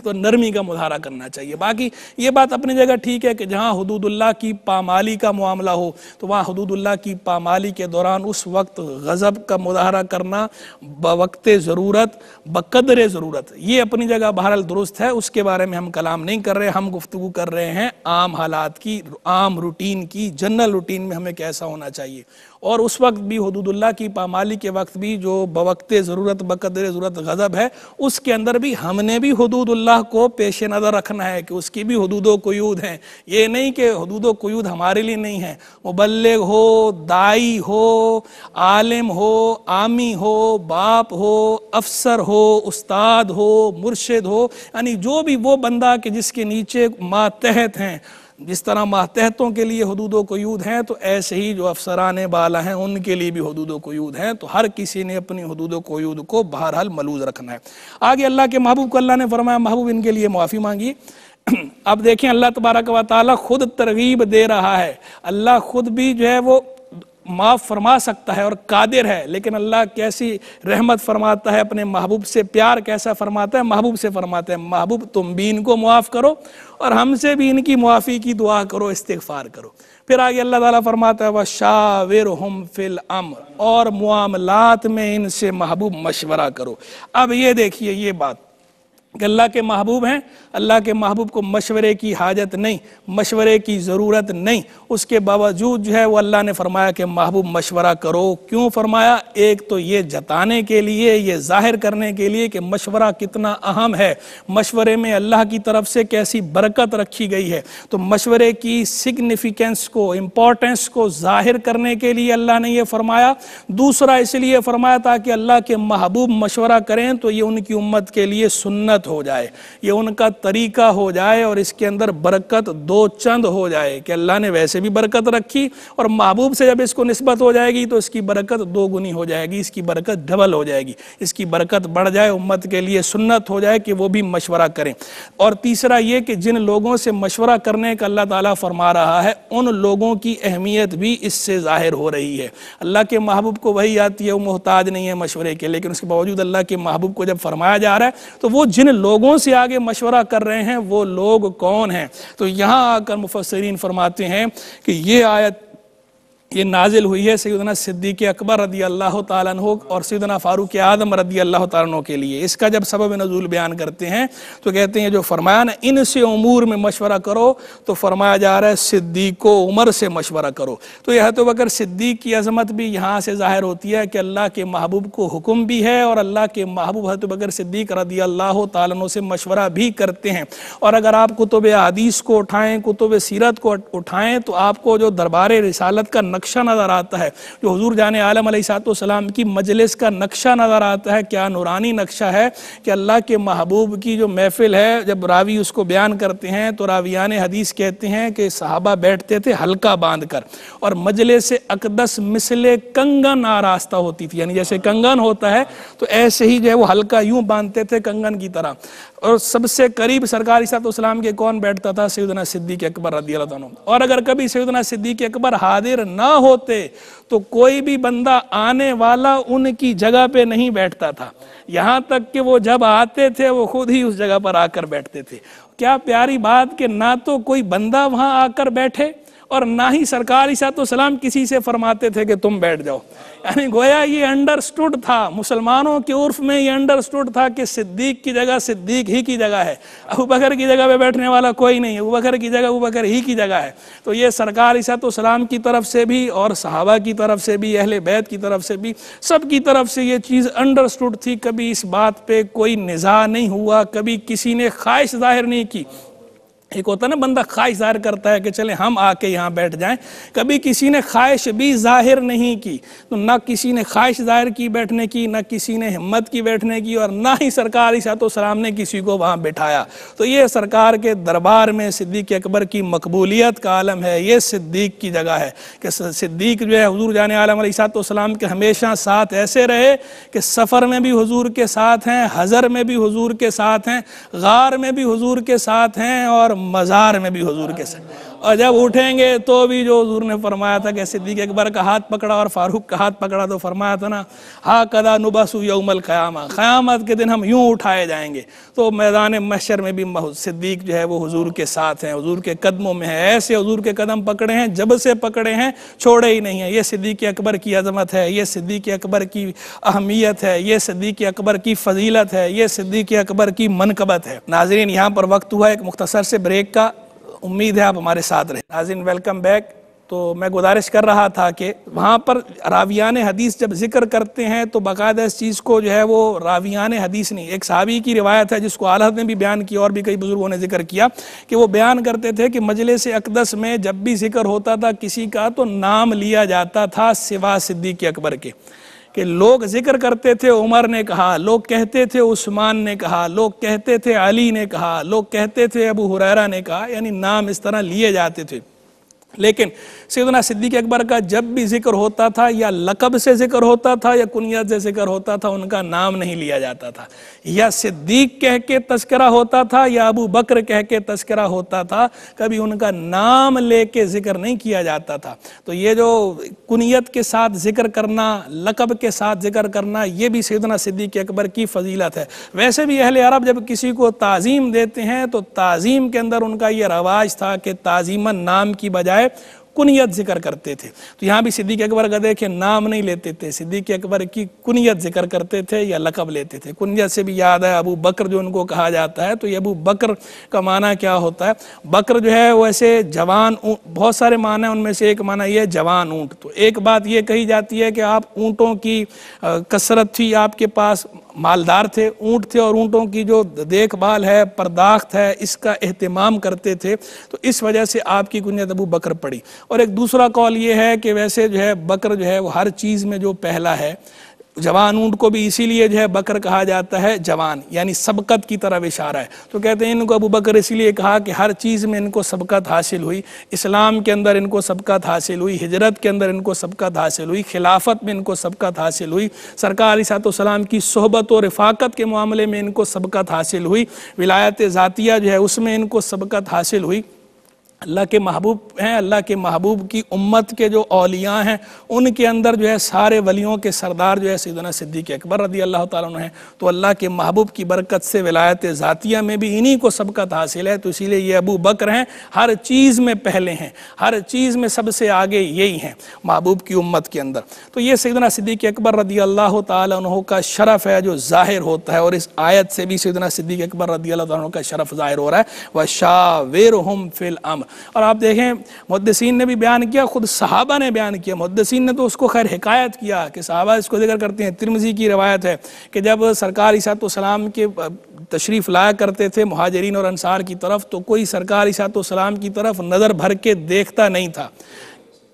تو نرمی کا مظاہرہ کرنا چاہیے۔ باقی یہ بات اپنی جگہ ٹھیک ہے کہ جہاں حدود اللہ کی پامالی کا معاملہ ہو تو وہاں حدود اللہ کی پامالی کے دوران اس وقت غضب کا مظاہرہ کرنا بوقت ضرورت، بقدر ضرورت، یہ اپنی جگہ بہرحال درست ہے، اس کے بارے میں ہم کلام نہیں کر رہے، ہم گفتگو کر رہے ہیں عام حالات کی، عام روٹین کی، جنرل روٹین میں ہمیں کیسا ہونا چاہیے۔ اور اس وقت بھی حدود اللہ کی پامالی کے وقت بھی جو بوقت ضرورت بقدر ضرورت غضب ہے، اس کے اندر بھی ہم نے بھی حدود اللہ کو پیش نظر رکھنا ہے کہ اس کی بھی حدود و قیود ہیں۔ یہ نہیں کہ حدود و قیود ہمارے لیے نہیں ہیں، مبلغ ہو، دائی ہو، عالم ہو، عامی ہو، باپ ہو، افسر ہو، استاد ہو، مرشد ہو، یعنی جو بھی وہ بندہ کہ جس کے نیچے ماتحت ہیں، جس طرح ماتحتوں کے لیے حدود و قیود ہیں تو ایسے ہی جو افسران بالا ہیں ان کے لیے بھی حدود و قیود ہیں۔ تو ہر کسی نے اپنی حدود و قیود کو بہرحال ملوز رکھنا ہے۔ آگے اللہ کے محبوب کو اللہ نے فرمایا محبوب ان کے لیے معافی مانگی۔ اب دیکھیں اللہ تبارک و تعالیٰ خود ترغیب دے رہا ہے، اللہ خود بھی جو ہے وہ معاف فرما سکتا ہے اور قادر ہے، لیکن اللہ کیسی رحمت فرماتا ہے اپنے محبوب سے، پیار کیسا فرماتا ہے، محبوب سے فرماتا ہے محبوب تم بھی ان کو معاف کرو اور ہم سے بھی ان کی معافی کی دعا کرو، استغفار کرو۔ پھر آگے اللہ تعالیٰ فرماتا ہے وَشَاوِرْهُمْ فِي الْأَمْرِ، اور معاملات میں ان سے محبوب مشورہ کرو۔ اب یہ دیکھیے یہ بات کہ اللہ کے محبوب ہیں، اللہ کے محبوب کو مشورے کی حاجت نہیں، مشورے کی ضرورت نہیں، اس کے باوجود جو ہے وہ اللہ نے فرمایا کہ محبوب مشورہ کرو۔ کیوں فرمایا؟ ایک تو یہ جتانے کے لیے، یہ ظاہر کرنے کے لیے کہ مشورہ کتنا اہم ہے، مشورے میں اللہ کی طرف سے کیسی برکت رکھی گئی ہے، تو مشورے کی سگنیفیکنس کو، امپورٹنس کو ظاہر کرنے کے لیے اللہ نے یہ فرمایا۔ دوسرا اس لیے فرمایا تاکہ اللہ کے محبوب مشورہ کریں تو یہ ان کی امت کے لیے سنت ہو جائے، یہ ان کا طریقہ ہو جائے، اور اس کے اندر برکت دو چند ہو جائے کہ اللہ نے ویسے بھی برکت رکھی، اور محبوب سے جب اس کو نسبت ہو جائے گی تو اس کی برکت دو گنی ہو جائے گی، اس کی برکت ڈبل ہو جائے گی، اس کی برکت بڑھ جائے، امت کے لیے سنت ہو جائے کہ وہ بھی مشورہ کریں۔ اور تیسرا یہ کہ جن لوگوں سے مشورہ کرنے کا اللہ تعالیٰ فرما رہا ہے ان لوگوں کی اہمیت بھی اس سے ظاہر ہو رہی ہے۔ اللہ کے محبوب کو وہی آتی ہے، وہ محتاج نہیں ہے مشورے کے، لیکن اس کے باوجود اللہ کے محبوب کو جب فرمایا جا رہا ہے تو وہ جن لوگوں سے آگے مشورہ کر رہے ہیں وہ لوگ کون ہیں؟ تو یہاں آ کر مفسرین فرماتے ہیں کہ یہ آیت یہ نازل ہوئی ہے سیدنا صدیق اکبر رضی اللہ تعالیٰ عنہ اور سیدنا فاروق اعظم رضی اللہ تعالیٰ عنہ کے لیے۔ اس کا جب سبب نزول بیان کرتے ہیں تو کہتے ہیں جو فرمایا نا ان سے امور میں مشورہ کرو، تو فرمایا جا رہا ہے صدیق و عمر سے مشورہ کرو۔ تو یہ حضرت ابوبکر صدیق کی عظمت بھی یہاں سے ظاہر ہوتی ہے کہ اللہ کے محبوب کو حکم بھی ہے، اور اللہ کے محبوب حضرت ابوبکر صدیق رضی اللہ تعالیٰ عنہ سے مشورہ بھی کرتے ہیں۔ اور اگر آپ کتب حدیث کو اٹھائیں، کتب سیرت کو اٹھائیں، تو آپ کو جو دربار رسالت کا نقشہ نظر آتا ہے، جو حضور جان عالم علیہ السلام کی مجلس کا نقشہ نظر آتا ہے، کیا نورانی نقشہ ہے کہ اللہ کے محبوب کی جو محفل ہے، جب راوی اس کو بیان کرتے ہیں تو راویان حدیث کہتے ہیں کہ صحابہ بیٹھتے تھے حلقہ باندھ کر، اور مجلس اقدس مثل کنگن آراستہ ہوتی تھی، یعنی جیسے کنگن ہوتا ہے تو ایسے ہی جو ہے وہ حلقہ یوں باندھتے تھے کنگن کی طرح۔ اور سب سے قریب سرکار علیہ السلام کے کون بیٹھتا تھا؟ سیدنا صدیق اکبر رضی اللہ عنہ۔ اور اگر کبھی سیدنا صدیق اکبر حاضر نہ ہوتے تو کوئی بھی بندہ آنے والا ان کی جگہ پہ نہیں بیٹھتا تھا، یہاں تک کہ وہ جب آتے تھے وہ خود ہی اس جگہ پر آ کر بیٹھتے تھے۔ کیا پیاری بات کہ نہ تو کوئی بندہ وہاں آ کر بیٹھے اور نہ ہی سرکار علیہ السلام کسی سے فرماتے تھے کہ تم بیٹھ جاؤ، یعنی گویا یہ انڈرسٹوڈ تھا، مسلمانوں کے عرف میں یہ انڈرسٹوڈ تھا کہ صدیق کی جگہ صدیق ہی کی جگہ ہے، ابوبکر کی جگہ پہ بیٹھنے والا کوئی نہیں ہے، ابوبکر کی جگہ ابوبکر ہی کی جگہ ہے۔ تو یہ سرکار علیہ السلام کی طرف سے بھی اور صحابہ کی طرف سے بھی، اہل بیت کی طرف سے بھی، سب کی طرف سے یہ چیز انڈرسٹوڈ تھی، کبھی اس بات پہ کوئی نزاع نہیں ہوا، کبھی کسی نے خواہش ظاہر نہیں کی۔ ایک ہوتا ہے نا بندہ خواہش ظاہر کرتا ہے کہ چلیں ہم آ کے یہاں بیٹھ جائیں، کبھی کسی نے خواہش بھی ظاہر نہیں کی، تو نہ کسی نے خواہش ظاہر کی بیٹھنے کی، نہ کسی نے ہمت کی بیٹھنے کی، اور نہ ہی سرکار علیہ السلام نے کسی کو وہاں بٹھایا۔ تو یہ سرکار کے دربار میں صدیق اکبر کی مقبولیت کا عالم ہے، یہ صدیق کی جگہ ہے کہ صدیق جو ہے حضور جان عالم علیہ السلام کے ہمیشہ ساتھ ایسے رہے کہ سفر میں بھی حضور کے ساتھ ہیں، حضر میں بھی حضور کے ساتھ ہیں، غار میں بھی حضور کے ساتھ ہیں، اور مزار میں بھی حضور کے ساتھ، اور جب اٹھیں گے تو بھی جو حضور نے فرمایا تھا کہ صدیق اکبر کا ہاتھ پکڑا اور فاروق کا ہاتھ پکڑا تو فرمایا تھا نا ہاکذا نبعث یوم القیامہ، قیامت کے دن ہم یوں اٹھائے جائیں گے۔ تو میدان محشر میں بھی صدیق جو ہے وہ حضور کے ساتھ ہیں، حضور کے قدموں میں ہے، ایسے حضور کے قدم پکڑے ہیں، جب سے پکڑے ہیں چھوڑے ہی نہیں ہیں۔ یہ صدیق اکبر کی عظمت ہے، یہ صدیق اکبر کی اہمیت ہے، یہ صدیق اکبر کی فضیلت ہے، یہ صدیق اکبر کی منقبت ہے۔ ناظرین یہاں پر وقت ہوا ایک مختصر سے بریک کا، امید ہے آپ ہمارے ساتھ رہیں۔ ناظرین ویلکم بیک۔ تو میں گزارش کر رہا تھا کہ وہاں پر راویان حدیث جب ذکر کرتے ہیں تو باقاعدہ اس چیز کو جو ہے وہ راویان حدیث نہیں، ایک صحابی کی روایت ہے جس کو اعلیٰ حضرت نے بھی بیان کیا اور بھی کئی بزرگوں نے ذکر کیا کہ وہ بیان کرتے تھے کہ مجلس اقدس میں جب بھی ذکر ہوتا تھا کسی کا تو نام لیا جاتا تھا سوا صدیق اکبر کے، کہ لوگ ذکر کرتے تھے عمر نے کہا، لوگ کہتے تھے عثمان نے کہا، لوگ کہتے تھے علی نے کہا، لوگ کہتے تھے ابو ہریرہ نے کہا، یعنی نام اس طرح لیے جاتے تھے۔ لیکن سیدنا صدیق اکبر کا جب بھی ذکر ہوتا تھا یا لقب سے ذکر ہوتا تھا یا کنیت سے ذکر ہوتا تھا ان کا نام نہیں لیا جاتا تھا، یا صدیق کہہ کے تذکرہ ہوتا تھا یا ابو بکر کہہ کے تذکرہ ہوتا تھا، کبھی ان کا نام لے کے ذکر نہیں کیا جاتا تھا۔ تو یہ جو کنیت کے ساتھ ذکر کرنا، لقب کے ساتھ ذکر کرنا، یہ بھی سیدنا صدیق اکبر کی فضیلت ہے۔ ویسے بھی اہل عرب جب کسی کو تعظیم دیتے ہیں تو تعظیم کے اندر ان کا یہ رواج تھا کہ تعظیماً نام کی بجائے کنیت ذکر کرتے تھے. تو یہاں بھی صدیق اکبر کا دیکھیں نام نہیں لیتے تھے, صدیق اکبر کی کنیت ذکر کرتے تھے یا لقب لیتے تھے. کنیت سے بھی یاد ہے ابو بکر جو ان کو کہا جاتا ہے, تو یہ ابو بکر کا معنی کیا ہوتا ہے؟ بکر جو ہے ویسے جوان, بہت سارے معنی ان میں سے ایک معنی یہ ہے جوان اونٹ. تو ایک بات یہ کہی جاتی ہے کہ آپ اونٹوں کی کثرت تھی آپ کے پاس, مالدار تھے, اونٹ تھے اور اونٹوں کی جو دیکھ بھال ہے, پرداخت ہے, اس کا اہتمام کرتے تھے, تو اس وجہ سے آپ کی کنیت ابو بکر پڑی. اور ایک دوسرا قول یہ ہے کہ ویسے جو ہے بکر جو ہے وہ ہر چیز میں جو پہلا ہے, جوان اونٹ کو بھی اسی لیے جو ہے بکر کہا جاتا ہے جوان, یعنی سبقت کی طرف اشارہ ہے. تو کہتے ہیں ان کو ابو بکر اسی لیے کہا کہ ہر چیز میں ان کو سبقت حاصل ہوئی, اسلام کے اندر ان کو سبقت حاصل ہوئی, ہجرت کے اندر ان کو سبقت حاصل ہوئی, خلافت میں ان کو سبقت حاصل ہوئی, سرکار علیہ السلام کی صحبت و رفاقت کے معاملے میں ان کو سبقت حاصل ہوئی, ولایت ذاتیہ جو ہے اس میں ان کو سبقت حاصل ہوئی. اللہ کے محبوب ہیں, اللہ کے محبوب کی امت کے جو اولیاء ہیں ان کے اندر جو ہے سارے ولیوں کے سردار جو ہے سیدنا صدیق اکبر رضی اللہ تعالیٰ عنہ ہیں. تو اللہ کے محبوب کی برکت سے ولایت ذاتیہ میں بھی انہی کو سبقت حاصل ہے, تو اسی لیے یہ ابو بکر ہیں, ہر چیز میں پہلے ہیں, ہر چیز میں سب سے آگے یہی ہیں محبوب کی امت کے اندر. تو یہ سیدنا صدیق اکبر رضی اللہ تعالیٰ عنہ کا شرف ہے جو ظاہر ہوتا ہے, اور اس آیت سے بھی سیدنا صدیق اکبر رضی اللہ تعالیٰ عنہ کا شرف ظاہر ہو رہا ہے. وَشَاوِرْهُمْ فِي الْأَمْرِ. اور آپ دیکھیں محدثین نے بھی بیان کیا, خود صحابہ نے بیان کیا. محدثین نے تو اس کو خیر حکایت کیا کہ صحابہ اس کو ذکر کرتے ہیں. ترمذی کی روایت ہے کہ جب سرکار علیہ السلام کے تشریف لایا کرتے تھے مہاجرین اور انصار کی طرف, تو کوئی سرکار علیہ السلام کی طرف نظر بھر کے دیکھتا نہیں تھا,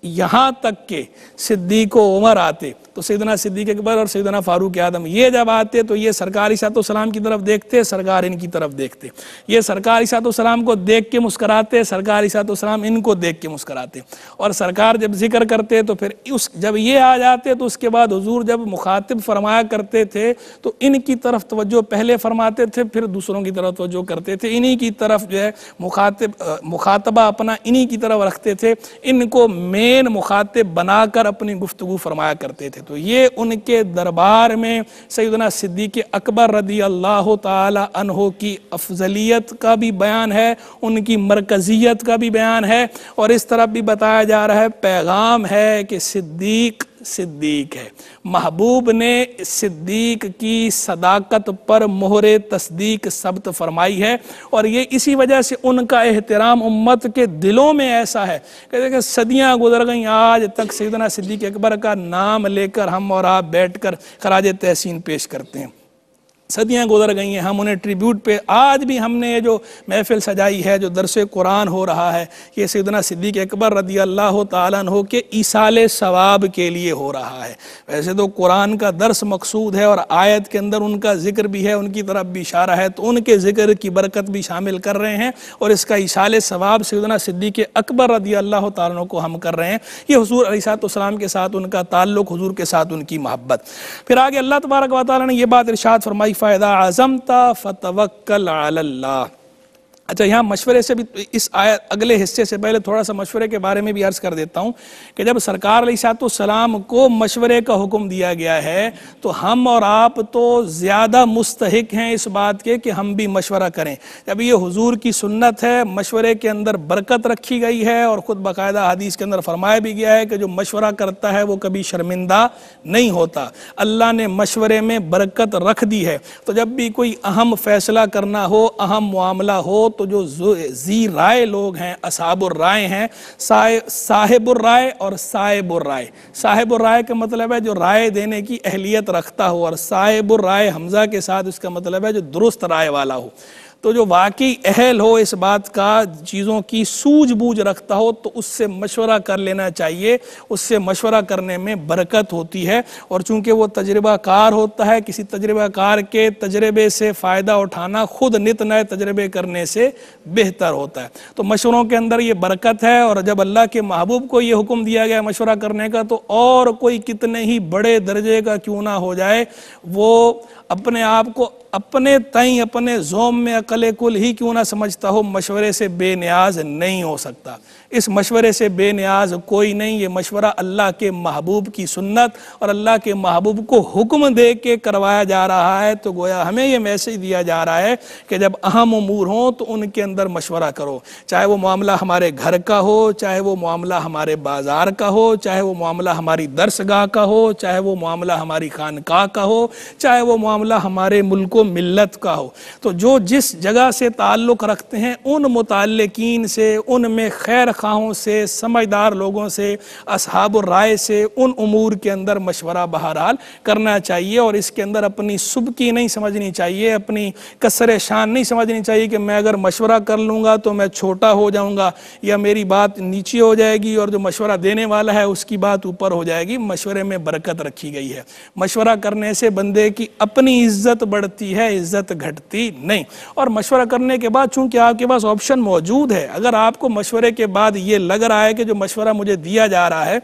یہاں تک کہ صدیق و عمر آتے تو سیدنا صدیق اکبر اور سیدنا فاروق اعظم یہ جب آتے تو یہ سرکار علیہ السلام کی طرف دیکھتے, سرکار ان کی طرف دیکھتے, یہ سرکار علیہ السلام کو دیکھ کے مسکراتے, سرکار علیہ السلام ان کو دیکھ کے مسکراتے. اور سرکار جب ذکر کرتے تو پھر جب یہ آ جاتے تو اس کے بعد حضور جب مخاطب فرمایا کرتے تھے تو ان کی طرف توجہ پہلے فرماتے تھے, پھر دوسروں کی طرف توجہ کرتے تھے, انہی کی طرف جو ہے مخاطبہ اپنا انہی کی طرف رکھتے تھے, ان کو مین مخاطب بنا کر اپنی گفتگو فرمایا کرتے تھے. تو یہ ان کے دربار میں سیدنا صدیق اکبر رضی اللہ تعالی عنہ کی افضلیت کا بھی بیان ہے, ان کی مرکزیت کا بھی بیان ہے, اور اس طرف بھی بتایا جا رہا ہے, پیغام ہے کہ صدیق ہے. محبوب نے صدیق کی صداقت پر مہر تصدیق ثبت فرمائی ہے, اور یہ اسی وجہ سے ان کا احترام امت کے دلوں میں ایسا ہے کہ صدیاں گزر گئیں, آج تک سیدنا صدیق اکبر کا نام لے کر ہم اور آپ بیٹھ کر خراج تحسین پیش کرتے ہیں. صدیاں گزر گئی ہیں, ہم انہیں ٹریبیوٹ پہ آج بھی ہم نے یہ جو محفل سجائی ہے, جو درس قرآن ہو رہا ہے, یہ سیدنا صدیق اکبر رضی اللہ تعالیٰ عنہ کے ایصال ثواب کے لیے ہو رہا ہے. ویسے تو قرآن کا درس مقصود ہے اور آیت کے اندر ان کا ذکر بھی ہے, ان کی طرف بھی اشارہ ہے, تو ان کے ذکر کی برکت بھی شامل کر رہے ہیں, اور اس کا ایصال ثواب سیدنا صدیق اکبر رضی اللہ تعالیٰ عنہ کو ہم کر رہے ہیں. یہ حضور علیہ السلام کے ساتھ ان کا تعلق, حضور کے ساتھ ان کی محبت. پھر آگے اللہ تبارک و تعالیٰ نے یہ بات ارشاد فرمائی, فَإِذَا عَزَمْتَ فَتَوَكَّلْ عَلَى اللَّهِ. اچھا, یہاں مشورے سے بھی, اس آیت اگلے حصے سے پہلے تھوڑا سا مشورے کے بارے میں بھی عرض کر دیتا ہوں کہ جب سرکار علیہ السلام کو مشورے کا حکم دیا گیا ہے تو ہم اور آپ تو زیادہ مستحق ہیں اس بات کے کہ ہم بھی مشورہ کریں. جب یہ حضور کی سنت ہے, مشورے کے اندر برکت رکھی گئی ہے, اور خود باقاعدہ حدیث کے اندر فرمایا بھی گیا ہے کہ جو مشورہ کرتا ہے وہ کبھی شرمندہ نہیں ہوتا. اللہ نے مشورے میں برکت رکھ دی ہے. تو جب بھی کوئی اہم فیصلہ کرنا ہو, اہم معاملہ ہو, تو جو ذی رائے لوگ ہیں, اصحاب الرائے ہیں, صاحب الرائے اور صاحب الرائے. صاحب الرائے کا مطلب ہے جو رائے دینے کی اہلیت رکھتا ہو, اور صاحب الرائے حمزہ کے ساتھ اس کا مطلب ہے جو درست رائے والا ہو. تو جو واقعی اہل ہو اس بات کا, چیزوں کی سوجھ بوجھ رکھتا ہو, تو اس سے مشورہ کر لینا چاہیے. اس سے مشورہ کرنے میں برکت ہوتی ہے, اور چونکہ وہ تجربہ کار ہوتا ہے, کسی تجربہ کار کے تجربے سے فائدہ اٹھانا خود نت نئے تجربے کرنے سے بہتر ہوتا ہے. تو مشوروں کے اندر یہ برکت ہے, اور جب اللہ کے محبوب کو یہ حکم دیا گیا مشورہ کرنے کا, تو اور کوئی کتنے ہی بڑے درجے کا کیوں نہ ہو جائے, وہ اپنے آپ کو اپنے تئیں, اپنے زوم میں عقل کل ہی کیوں نہ سمجھتا ہو, مشورے سے بے نیاز نہیں ہو سکتا. اس مشورے سے بے نیاز کوئی نہیں، یہ مشورہ اللہ کے محبوب کی سنت اور اللہ کے محبوب کو حکم دے کے کروایا جا رہا ہے۔ تو گویا ہمیں یہ میسج دیا جا رہا ہے کہ جب اہم امور ہوں تو ان کے اندر مشورہ کرو، چاہے وہ معاملہ ہمارے گھر کا ہو، چاہے وہ معاملہ ہمارے بازار کا ہو، چاہے وہ معاملہ ہماری درسگاہ کا ہو، چاہے وہ معاملہ ہماری خانقاہ کا ہو، چاہے وہ معاملہ ہمارے ملک و ملت کا ہو۔ تو جو جس جگہ سے تعلق رکھتے ہیں ان متعلقین سے، ان میں خیر خواہوں سے، سمجھدار لوگوں سے، اصحاب الرائے سے ان امور کے اندر مشورہ بہرحال کرنا چاہیے، اور اس کے اندر اپنی سبکی نہیں سمجھنی چاہیے، اپنی کسر شان نہیں سمجھنی چاہیے کہ میں اگر مشورہ کر لوں گا تو میں چھوٹا ہو جاؤں گا یا میری بات نیچی ہو جائے گی اور جو مشورہ دینے والا ہے اس کی بات اوپر ہو جائے گی۔ مشورے میں برکت رکھی گئی ہے، مشورہ کرنے سے بندے کی اپنی عزت بڑھتی ہے، عزت گھٹتی نہیں۔ اور مشورہ کرنے کے بعد چونکہ آپ کے پاس آپشن موجود ہے، اگر آپ کو مشورے کے بعد یہ لگ رہا ہے کہ جو مشورہ مجھے دیا جا رہا ہے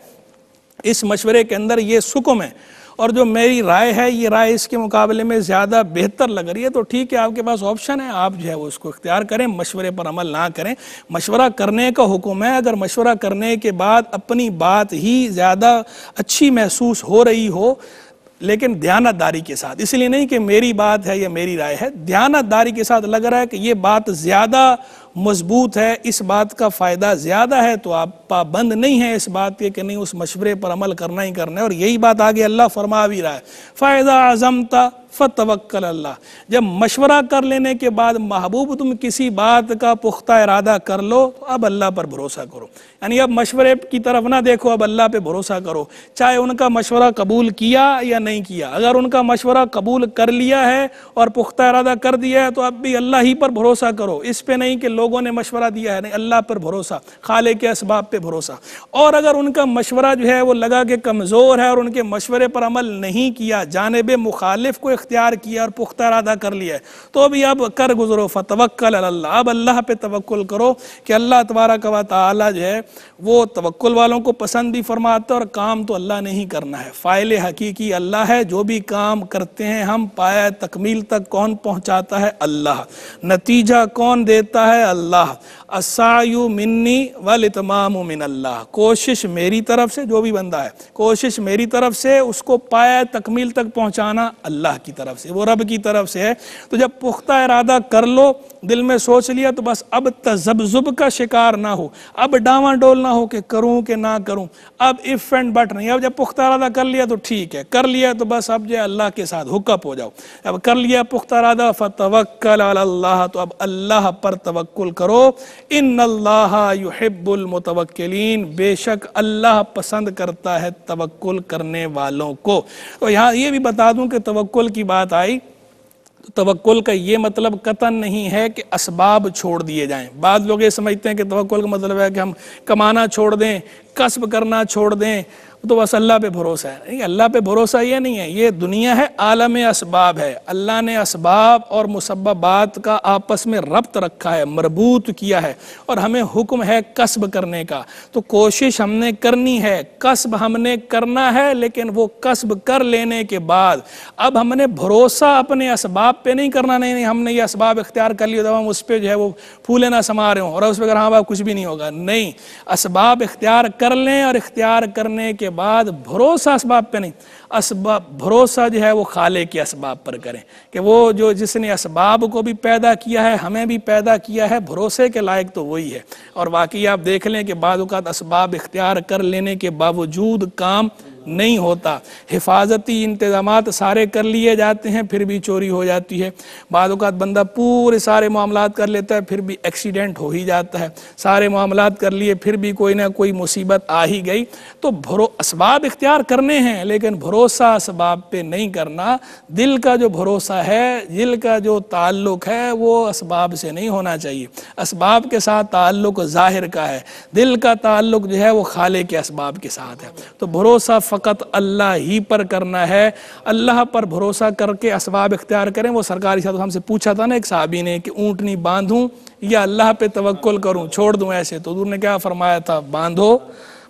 اس مشورے کے اندر یہ سکم ہے اور جو میری رائے ہے یہ رائے اس کے مقابلے میں زیادہ بہتر لگ رہی ہے، تو ٹھیک ہے، آپ کے پاس آپشن ہے، آپ جو ہے وہ اس کو اختیار کریں، مشورے پر عمل نہ کریں۔ مشورہ کرنے کا حکم ہے، اگر مشورہ کرنے کے بعد اپنی بات ہی زیادہ اچھی محسوس ہو رہی ہو لیکن دیانتداری کے ساتھ، اس لیے نہیں کہ میری بات ہے یا میری رائے ہے، دیانتداری کے ساتھ لگ رہا ہے کہ یہ بات زیادہ مضبوط ہے، اس بات کا فائدہ زیادہ ہے، تو آپ پابند نہیں ہیں اس بات کے کہ نہیں اس مشورے پر عمل کرنا ہی کرنا ہے۔ اور یہی بات آگے اللہ فرما بھی رہا ہے، فَإِذَا عَزَمْتَ فَتَوَكَّلْ عَلَى اللَّهِ، جب مشورہ کر لینے کے بعد محبوب تم کسی بات کا پختہ ارادہ کر لو تو اب اللہ پر بھروسہ کرو، یعنی اب مشورے کی طرف نہ دیکھو، اب اللہ پہ بھروسہ کرو، چاہے ان کا مشورہ قبول کیا یا نہیں کیا۔ اگر ان کا مشورہ قبول کر لیا ہے اور پختہ ارادہ کر دیا ہے تو اب بھی اللہ ہی پر بھروسہ کرو، اس پہ نہیں کہ لوگوں نے مشورہ دیا ہے، نہیں، اللہ پر بھروسہ، خالق کے اسباب پہ بھروسہ۔ اور اگر ان کا مشورہ جو ہے وہ لگا کہ کمزور ہے اور ان کے مشورے پر عمل نہیں کیا، جانب مخالف کو اختیار کیا اور پختہ ارادہ کر لیا ہے، تو بھی اب کر گزرو، فتوکل علی اللہ، اب اللہ پہ توکل کرو کہ اللہ تبارک و تعالی جو ہے وہ توکل والوں کو پسند بھی فرماتا ہے، اور کام تو اللہ نے ہی کرنا ہے، فاعل حقیقی اللہ ہے، جو بھی کام کرتے ہیں ہم پایہ تکمیل تک کون پہنچاتا ہے؟ اللہ، نتیجہ کون دیتا ہے؟ اللہ، السعی منی والاتمام من اللہ، کوشش میری طرف سے، جو بھی بندہ ہے کوشش میری طرف سے، اس کو پایہ تکمیل تک پہنچانا اللہ کی طرف سے، وہ رب کی طرف سے ہے۔ تو جب پختہ ارادہ کر لو، دل میں سوچ لیا، تو بس اب تذبذب کا شکار نہ ہو، اب ڈاواں ڈول نہ ہو کہ کروں کہ نہ کروں، اب اف اینڈ بٹ نہیں، اب جب پختہ ارادہ کر لیا تو ٹھیک ہے، کر لیا تو بس اب جو اللہ کے ساتھ ہک اپ ہو جاؤ، اب کر لیا پختہ ارادہ، فتوکل علی اللہ، تو اب اللہ پر توکل کرو، ان اللہ یحب المتوکلین، بے شک اللہ پسند کرتا ہے توکل کرنے والوں کو۔ تو یہاں یہ بھی بتا دوں کہ توکل کی بات آئی، توکل کا یہ مطلب قطعاً نہیں ہے کہ اسباب چھوڑ دیے جائیں۔ بعض لوگ یہ سمجھتے ہیں کہ توکل کا مطلب ہے کہ ہم کمانا چھوڑ دیں، کسب کرنا چھوڑ دیں، تو بس اللہ پہ بھروسہ ہے۔ نہیں، اللہ پہ بھروسہ یہ نہیں ہے، یہ دنیا ہے، عالم اسباب ہے، اللہ نے اسباب اور مسببات کا آپس میں ربط رکھا ہے، مربوط کیا ہے، اور ہمیں حکم ہے کسب کرنے کا۔ تو کوشش ہم نے کرنی ہے، کسب ہم نے کرنا ہے، لیکن وہ کسب کر لینے کے بعد اب ہم نے بھروسہ اپنے اسباب پہ نہیں کرنا، نہیں ہم نے یہ اسباب اختیار کر لیے تو ہم اس پہ جو ہے وہ پھولے نہ سما رہے ہوں اور اس پہ اگر ہاں کچھ بھی نہیں ہوگا، نہیں، اسباب اختیار کر لیں، اور اختیار کرنے کے بعد بھروسہ اسباب پہ نہیں، اسباب بھروسہ جو ہے وہ خالق کے اسباب پر کریں، کہ وہ جو جس نے اسباب کو بھی پیدا کیا ہے، ہمیں بھی پیدا کیا ہے، بھروسے کے لائق تو وہی ہے۔ اور واقعی آپ دیکھ لیں کہ بعض اوقات اسباب اختیار کر لینے کے باوجود کام نہیں ہوتا، حفاظتی انتظامات سارے کر لیے جاتے ہیں پھر بھی چوری ہو جاتی ہے، بعض اوقات بندہ پورے سارے معاملات کر لیتا ہے پھر بھی ایکسیڈنٹ ہو ہی جاتا ہے، سارے معاملات کر لیے پھر بھی کوئی نہ کوئی مصیبت آ ہی گئی۔ تو اسباب اختیار کرنے ہیں لیکن بھروسہ اسباب پہ نہیں کرنا، دل کا جو بھروسہ ہے، دل کا جو تعلق ہے وہ اسباب سے نہیں ہونا چاہیے، اسباب کے ساتھ تعلق ظاہر کا ہے، دل کا تعلق جو ہے وہ خالق کے اسباب کے ساتھ ہے۔ تو بھروسہ فقط اللہ ہی پر کرنا ہے، اللہ پر بھروسہ کر کے اسباب اختیار کریں۔ وہ سرکاری صاحب ہم سے پوچھا تھا نا ایک صحابی نے کہ اونٹنی باندھوں یا اللہ پہ توکل کروں، چھوڑ دوں ایسے، تو حضور نے کیا فرمایا تھا؟ باندھو،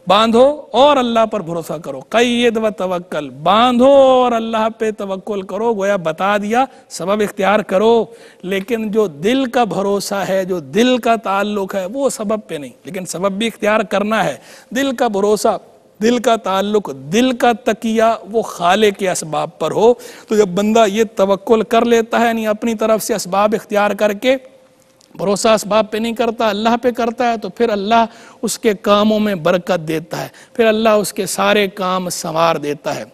باندھو اور اللہ پر بھروسہ کرو، قید و توکل، باندھو اور اللہ پہ توکل کرو، گویا بتا دیا سبب اختیار کرو، لیکن جو دل کا بھروسہ ہے، جو دل کا تعلق ہے وہ سبب پہ نہیں، لیکن سبب بھی اختیار کرنا ہے۔ دل کا بھروسہ، دل کا تعلق، دل کا تکیہ وہ خالق کے اسباب پر ہو، تو جب بندہ یہ توکل کر لیتا ہے، یعنی اپنی طرف سے اسباب اختیار کر کے بھروسہ اسباب پہ نہیں کرتا، اللہ پہ کرتا ہے، تو پھر اللہ اس کے کاموں میں برکت دیتا ہے، پھر اللہ اس کے سارے کام سنوار دیتا ہے۔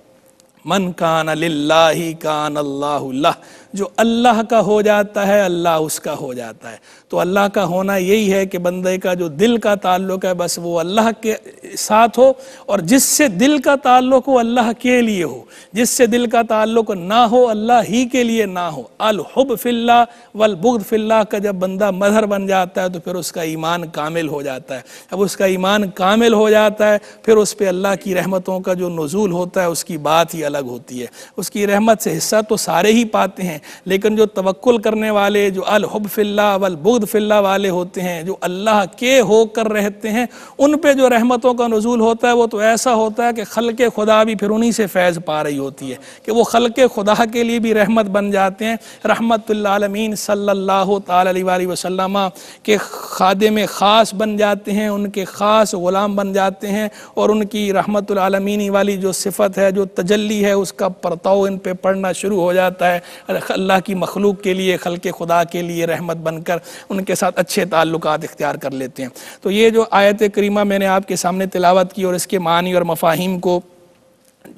من کان للہ کان اللہ لہ، جو اللہ کا ہو جاتا ہے اللہ اس کا ہو جاتا ہے۔ تو اللہ کا ہونا یہی ہے کہ بندے کا جو دل کا تعلق ہے بس وہ اللہ کے ساتھ ہو، اور جس سے دل کا تعلق ہو اللہ کے لیے ہو، جس سے دل کا تعلق نہ ہو اللہ ہی کے لیے نہ ہو۔ الحب فی اللہ والبغض فی اللہ کا جب بندہ مظہر بن جاتا ہے تو پھر اس کا ایمان کامل ہو جاتا ہے۔ جب اس کا ایمان کامل ہو جاتا ہے پھر اس پہ اللہ کی رحمتوں کا جو نزول ہوتا ہے اس کی بات ہی الگ ہوتی ہے۔ اس کی رحمت سے حصہ تو سارے ہی پاتے ہیں، لیکن جو توکل کرنے والے، جو الحب فی اللہ والبغض فی اللہ والے ہوتے ہیں، جو اللہ کے ہو کر رہتے ہیں، ان پہ جو رحمتوں کا نزول ہوتا ہے وہ تو ایسا ہوتا ہے کہ خلق خدا بھی پھر انہی سے فیض پا رہی ہوتی ہے، کہ وہ خلق خدا کے لیے بھی رحمت بن جاتے ہیں۔ رحمت للعالمین صلی اللہ تعالی علیہ وآلہ وسلم کے خادم خاص بن جاتے ہیں، ان کے خاص غلام بن جاتے ہیں، اور ان کی رحمت العالمین والی جو صفت ہے، جو تجلی ہے، اس کا پرتاؤ ان پہ پڑنا شروع ہو جاتا ہے۔ اللہ کی مخلوق کے لیے، خلق خدا کے لیے رحمت بن کر ان کے ساتھ اچھے تعلقات اختیار کر لیتے ہیں۔ تو یہ جو آیت کریمہ میں نے آپ کے سامنے تلاوت کی اور اس کے معنی اور مفاہیم کو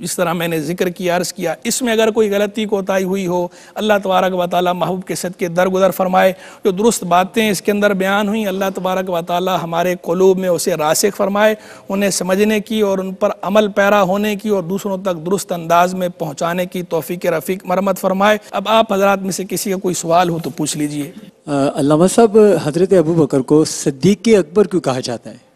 جس طرح میں نے ذکر کیا، عرض کیا، اس میں اگر کوئی غلطی کوتاہی ہوئی ہو اللہ تبارک و تعالی محبوب کے صدقے درگزر فرمائے۔ جو درست باتیں اس کے اندر بیان ہوئیں اللہ تبارک و تعالی ہمارے قلوب میں اسے راسخ فرمائے، انہیں سمجھنے کی اور ان پر عمل پیرا ہونے کی اور دوسروں تک درست انداز میں پہنچانے کی توفیق رفیق مرحمت فرمائے۔ اب آپ حضرات میں سے کسی کا کوئی سوال ہو تو پوچھ لیجئے۔ علامہ صاحب، حضرت ابو بکر کو صدیق اکبر کیوں کہا جاتا ہے؟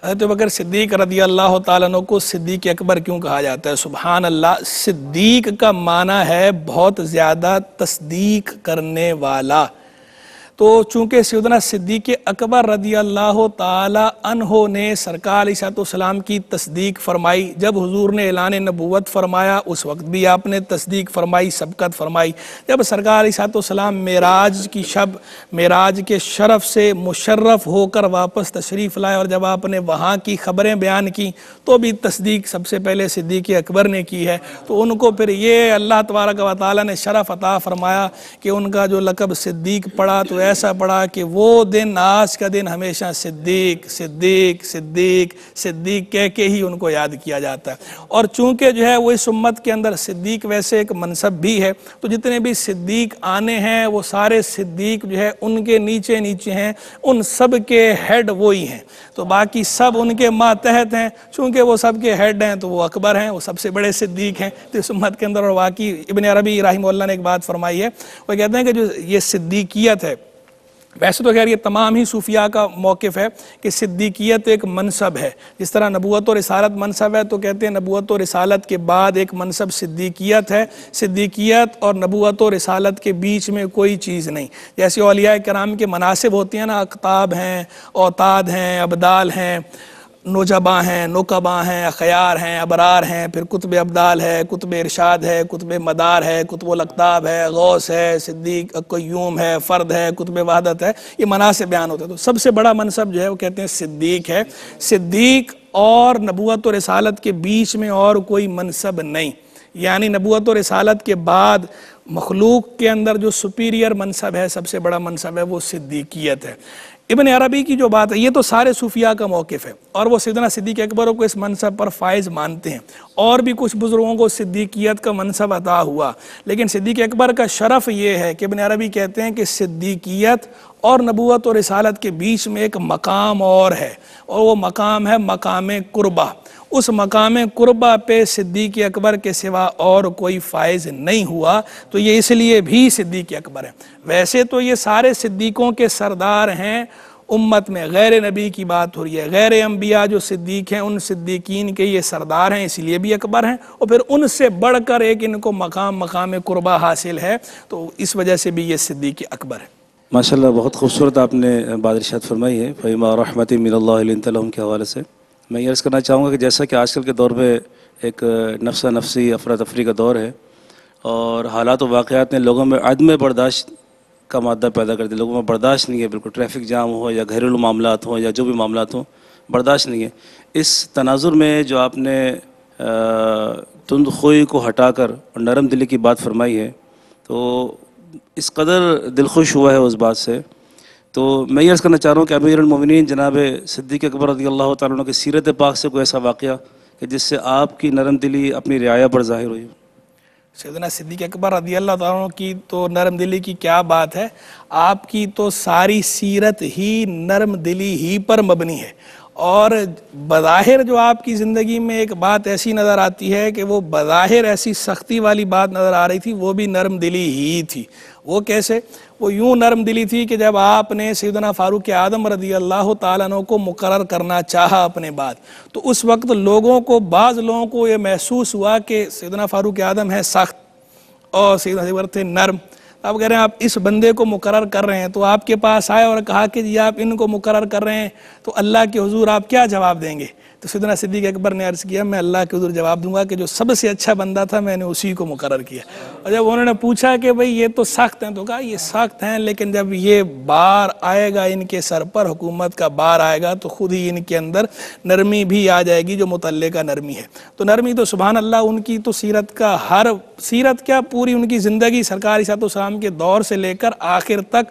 حضرت بکر صدیق رضی اللہ تعالیٰ عنہ کو صدیق اکبر کیوں کہا جاتا ہے؟ سبحان اللہ، صدیق کا معنی ہے بہت زیادہ تصدیق کرنے والا۔ تو چونکہ سیدنا صدیق اکبر رضی اللہ تعالی عنہ نے سرکار علیہ السلام کی تصدیق فرمائی، جب حضور نے اعلان نبوت فرمایا اس وقت بھی آپ نے تصدیق فرمائی، سبقت فرمائی۔ جب سرکار علیہ السلام معراج کی شب، معراج کے شرف سے مشرف ہو کر واپس تشریف لائے اور جب آپ نے وہاں کی خبریں بیان کی تو بھی تصدیق سب سے پہلے صدیق اکبر نے کی ہے۔ تو ان کو پھر یہ اللہ تبارک و تعالی نے شرف عطا فرمایا کہ ان کا جو لقب صدیق پڑا تو ایسا پڑا کہ وہ دن، آج کا دن ہمیشہ صدیق صدیق صدیق صدیق کہہ کے ہی ان کو یاد کیا جاتا ہے۔ اور چونکہ جو ہے وہ اس امت کے اندر صدیق ویسے ایک منصب بھی ہے، تو جتنے بھی صدیق آنے ہیں وہ سارے صدیق جو ہے ان کے نیچے نیچے ہیں، ان سب کے ہیڈ وہی ہیں، تو باقی سب ان کے ماتحت ہیں۔ چونکہ وہ سب کے ہیڈ ہیں تو وہ اکبر ہیں، وہ سب سے بڑے صدیق ہیں تو اس امت کے اندر۔ اور واقعی ابن عربی رحمہ اللہ نے ایک بات فرمائی ہے، وہ کہتے ہیں کہ جو یہ صدیقیت ہے، ویسے تو خیر یہ تمام ہی صوفیاء کا موقف ہے کہ صدیقیت ایک منصب ہے، جس طرح نبوت و رسالت منصب ہے تو کہتے ہیں نبوت و رسالت کے بعد ایک منصب صدیقیت ہے۔ صدیقیت اور نبوت و رسالت کے بیچ میں کوئی چیز نہیں۔ جیسے اولیاء کرام کے مناصب ہوتی ہیں نا، اقطاب ہیں، اوتاد ہیں، ابدال ہیں، نوجباں ہیں، نقباں ہیں، اخیار ہیں، ابرار ہیں، پھر قطب ابدال ہے، قطب ارشاد ہے، قطب مدار ہے، قطب الاقطاب ہے، غوث ہے، صدیق قیوم ہے، فرد ہے، قطب وحدت ہے، یہ مناصب بیان ہوتے ہیں۔ تو سب سے بڑا منصب جو ہے وہ کہتے ہیں صدیق ہے۔ صدیق اور نبوت و رسالت کے بیچ میں اور کوئی منصب نہیں، یعنی نبوت و رسالت کے بعد مخلوق کے اندر جو سپیریئر منصب ہے، سب سے بڑا منصب ہے، وہ صدیقیت ہے۔ ابن عربی کی جو بات ہے، یہ تو سارے صوفیاء کا موقف ہے اور وہ سیدنا صدیق اکبر کو اس منصب پر فائز مانتے ہیں، اور بھی کچھ بزرگوں کو صدیقیت کا منصب عطا ہوا، لیکن صدیق اکبر کا شرف یہ ہے کہ ابن عربی کہتے ہیں کہ صدیقیت اور نبوت و رسالت کے بیچ میں ایک مقام اور ہے، اور وہ مقام ہے مقام قربہ۔ اس مقام قربہ پہ صدیق اکبر کے سوا اور کوئی فائز نہیں ہوا، تو یہ اس لیے بھی صدیق اکبر ہے۔ ویسے تو یہ سارے صدیقوں کے سردار ہیں امت میں، غیر نبی کی بات ہو رہی ہے، غیر انبیاء جو صدیق ہیں ان صدیقین کے یہ سردار ہیں، اس لیے بھی اکبر ہیں، اور پھر ان سے بڑھ کر ایک ان کو مقام قربہ حاصل ہے، تو اس وجہ سے بھی یہ صدیق اکبر ہے۔ ماشاءاللہ، بہت خوبصورت آپ نے بات ارشاد فرمائی ہے، فَبِمَا رَحْمَةٍ مِّنَ اللَّهِ لِنتَ لَهُمْ کے حوالے سے۔ میں یہ عرض کرنا چاہوں گا کہ جیسا کہ آج کل کے دور میں ایک نفسہ نفسی افراتفری کا دور ہے اور حالات و واقعات نے لوگوں میں عدم برداشت کا مادہ پیدا کر دیا. لوگوں میں برداشت نہیں ہے، بالکل ٹریفک جام ہو یا گھریلو معاملات ہوں یا جو بھی معاملات ہوں، برداشت نہیں ہے. اس تناظر میں جو آپ نے تند خوئی کو ہٹا کر اور نرم دلی کی بات فرمائی ہے تو اس قدر دل خوش ہوا ہے اس بات سے. تو میں یہ عرض کرنا چاہ رہا ہوں کہ امیر المومنین جناب صدیق اکبر رضی اللہ تعالیٰ عنہ کی سیرت پاک سے کوئی ایسا واقعہ کہ جس سے آپ کی نرم دلی اپنی رعایا پر ظاہر ہوئی. سیدنا صدیق اکبر رضی اللہ تعالیٰ عنہ کی تو نرم دلی کی کیا بات ہے، آپ کی تو ساری سیرت ہی نرم دلی ہی پر مبنی ہے. اور بظاہر جو آپ کی زندگی میں ایک بات ایسی نظر آتی ہے کہ وہ بظاہر ایسی سختی والی بات نظر آ رہی تھی، وہ بھی نرم دلی ہی تھی. وہ کیسے؟ وہ یوں نرم دلی تھی کہ جب آپ نے سیدنا فاروق اعظم رضی اللہ تعالیٰ عنہ کو مقرر کرنا چاہا اپنے بعد، تو اس وقت بعض لوگوں کو یہ محسوس ہوا کہ سیدنا فاروق اعظم ہے سخت اور سیدنا عمر تھے نرم. آپ کہہ رہے ہیں آپ اس بندے کو مقرر کر رہے ہیں، تو آپ کے پاس آئے اور کہا کہ جی آپ ان کو مقرر کر رہے ہیں تو اللہ کے حضور آپ کیا جواب دیں گے؟ تو سیدنا صدیق اکبر نے عرض کیا میں اللہ کے حضور جواب دوں گا کہ جو سب سے اچھا بندہ تھا میں نے اسی کو مقرر کیا. اور جب انہوں نے پوچھا کہ بھئی یہ تو سخت ہیں، تو کہا یہ سخت ہیں لیکن جب یہ بار آئے گا ان کے سر پر، حکومت کا بار آئے گا تو خود ہی ان کے اندر نرمی بھی آ جائے گی جو متعلقہ نرمی ہے. تو نرمی تو سبحان اللہ ان کی تو سیرت کیا پوری ان کی زندگی سرکار علیہ السلام کے دور سے لے کر آخر تک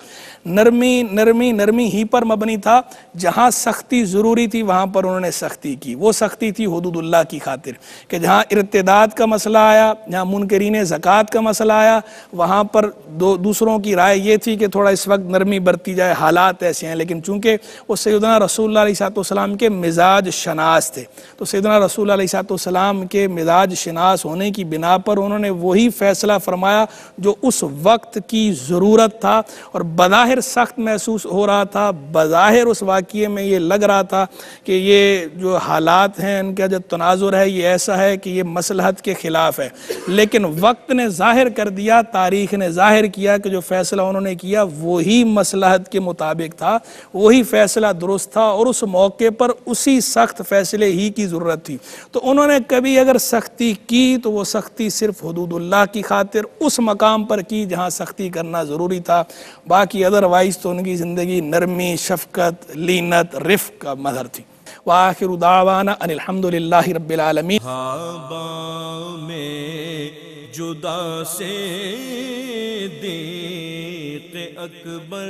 نرمی ہی پر مبنی تھا. جہاں سختی ضروری تھی وہاں پر انہوں نے سختی کی. وہ سختی تھی حدود اللہ کی خاطر کہ جہاں ارتداد کا مسئلہ آیا، جہاں منکرین زکوٰۃ کا مسئلہ آیا، وہاں پر دوسروں کی رائے یہ تھی کہ تھوڑا اس وقت نرمی برتی جائے، حالات ایسے ہیں. لیکن چونکہ وہ سیدنا رسول اللہ علیہ السلام کے مزاج شناس تھے، تو سیدنا رسول اللہ علیہ السلام کے مزاج شناس ہونے کی بنا پر انہوں نے وہی فیصلہ فرمایا جو اس وقت کی ضرورت تھا. اور بظاہر سخت محسوس ہو رہا تھا، بظاہر اس واقعے میں یہ لگ رہا تھا کہ یہ جو حالات ہیں ان کا جو تناظر ہے یہ ایسا ہے کہ یہ مصلحت کے خلاف ہے. لیکن وقت نے ظاہر کر دیا، تاریخ نے ظاہر کیا کہ جو فیصلہ انہوں نے کیا وہی مصلحت کے مطابق تھا، وہی فیصلہ درست تھا اور اس موقع پر اسی سخت فیصلے ہی کی ضرورت تھی. تو انہوں نے کبھی اگر سختی کی تو وہ سختی صرف حدود اللہ کی خاطر اس مقام پر کی جہاں سختی کرنا ضروری تھا. باقی ادروائز تو ان کی زندگی نرمی، شفقت، لینت، رفق کا مظہر تھی. وآخر دعوانا ان الحمدللہ رب العالمین. صحابہ میں جدا سے صدیق اکبر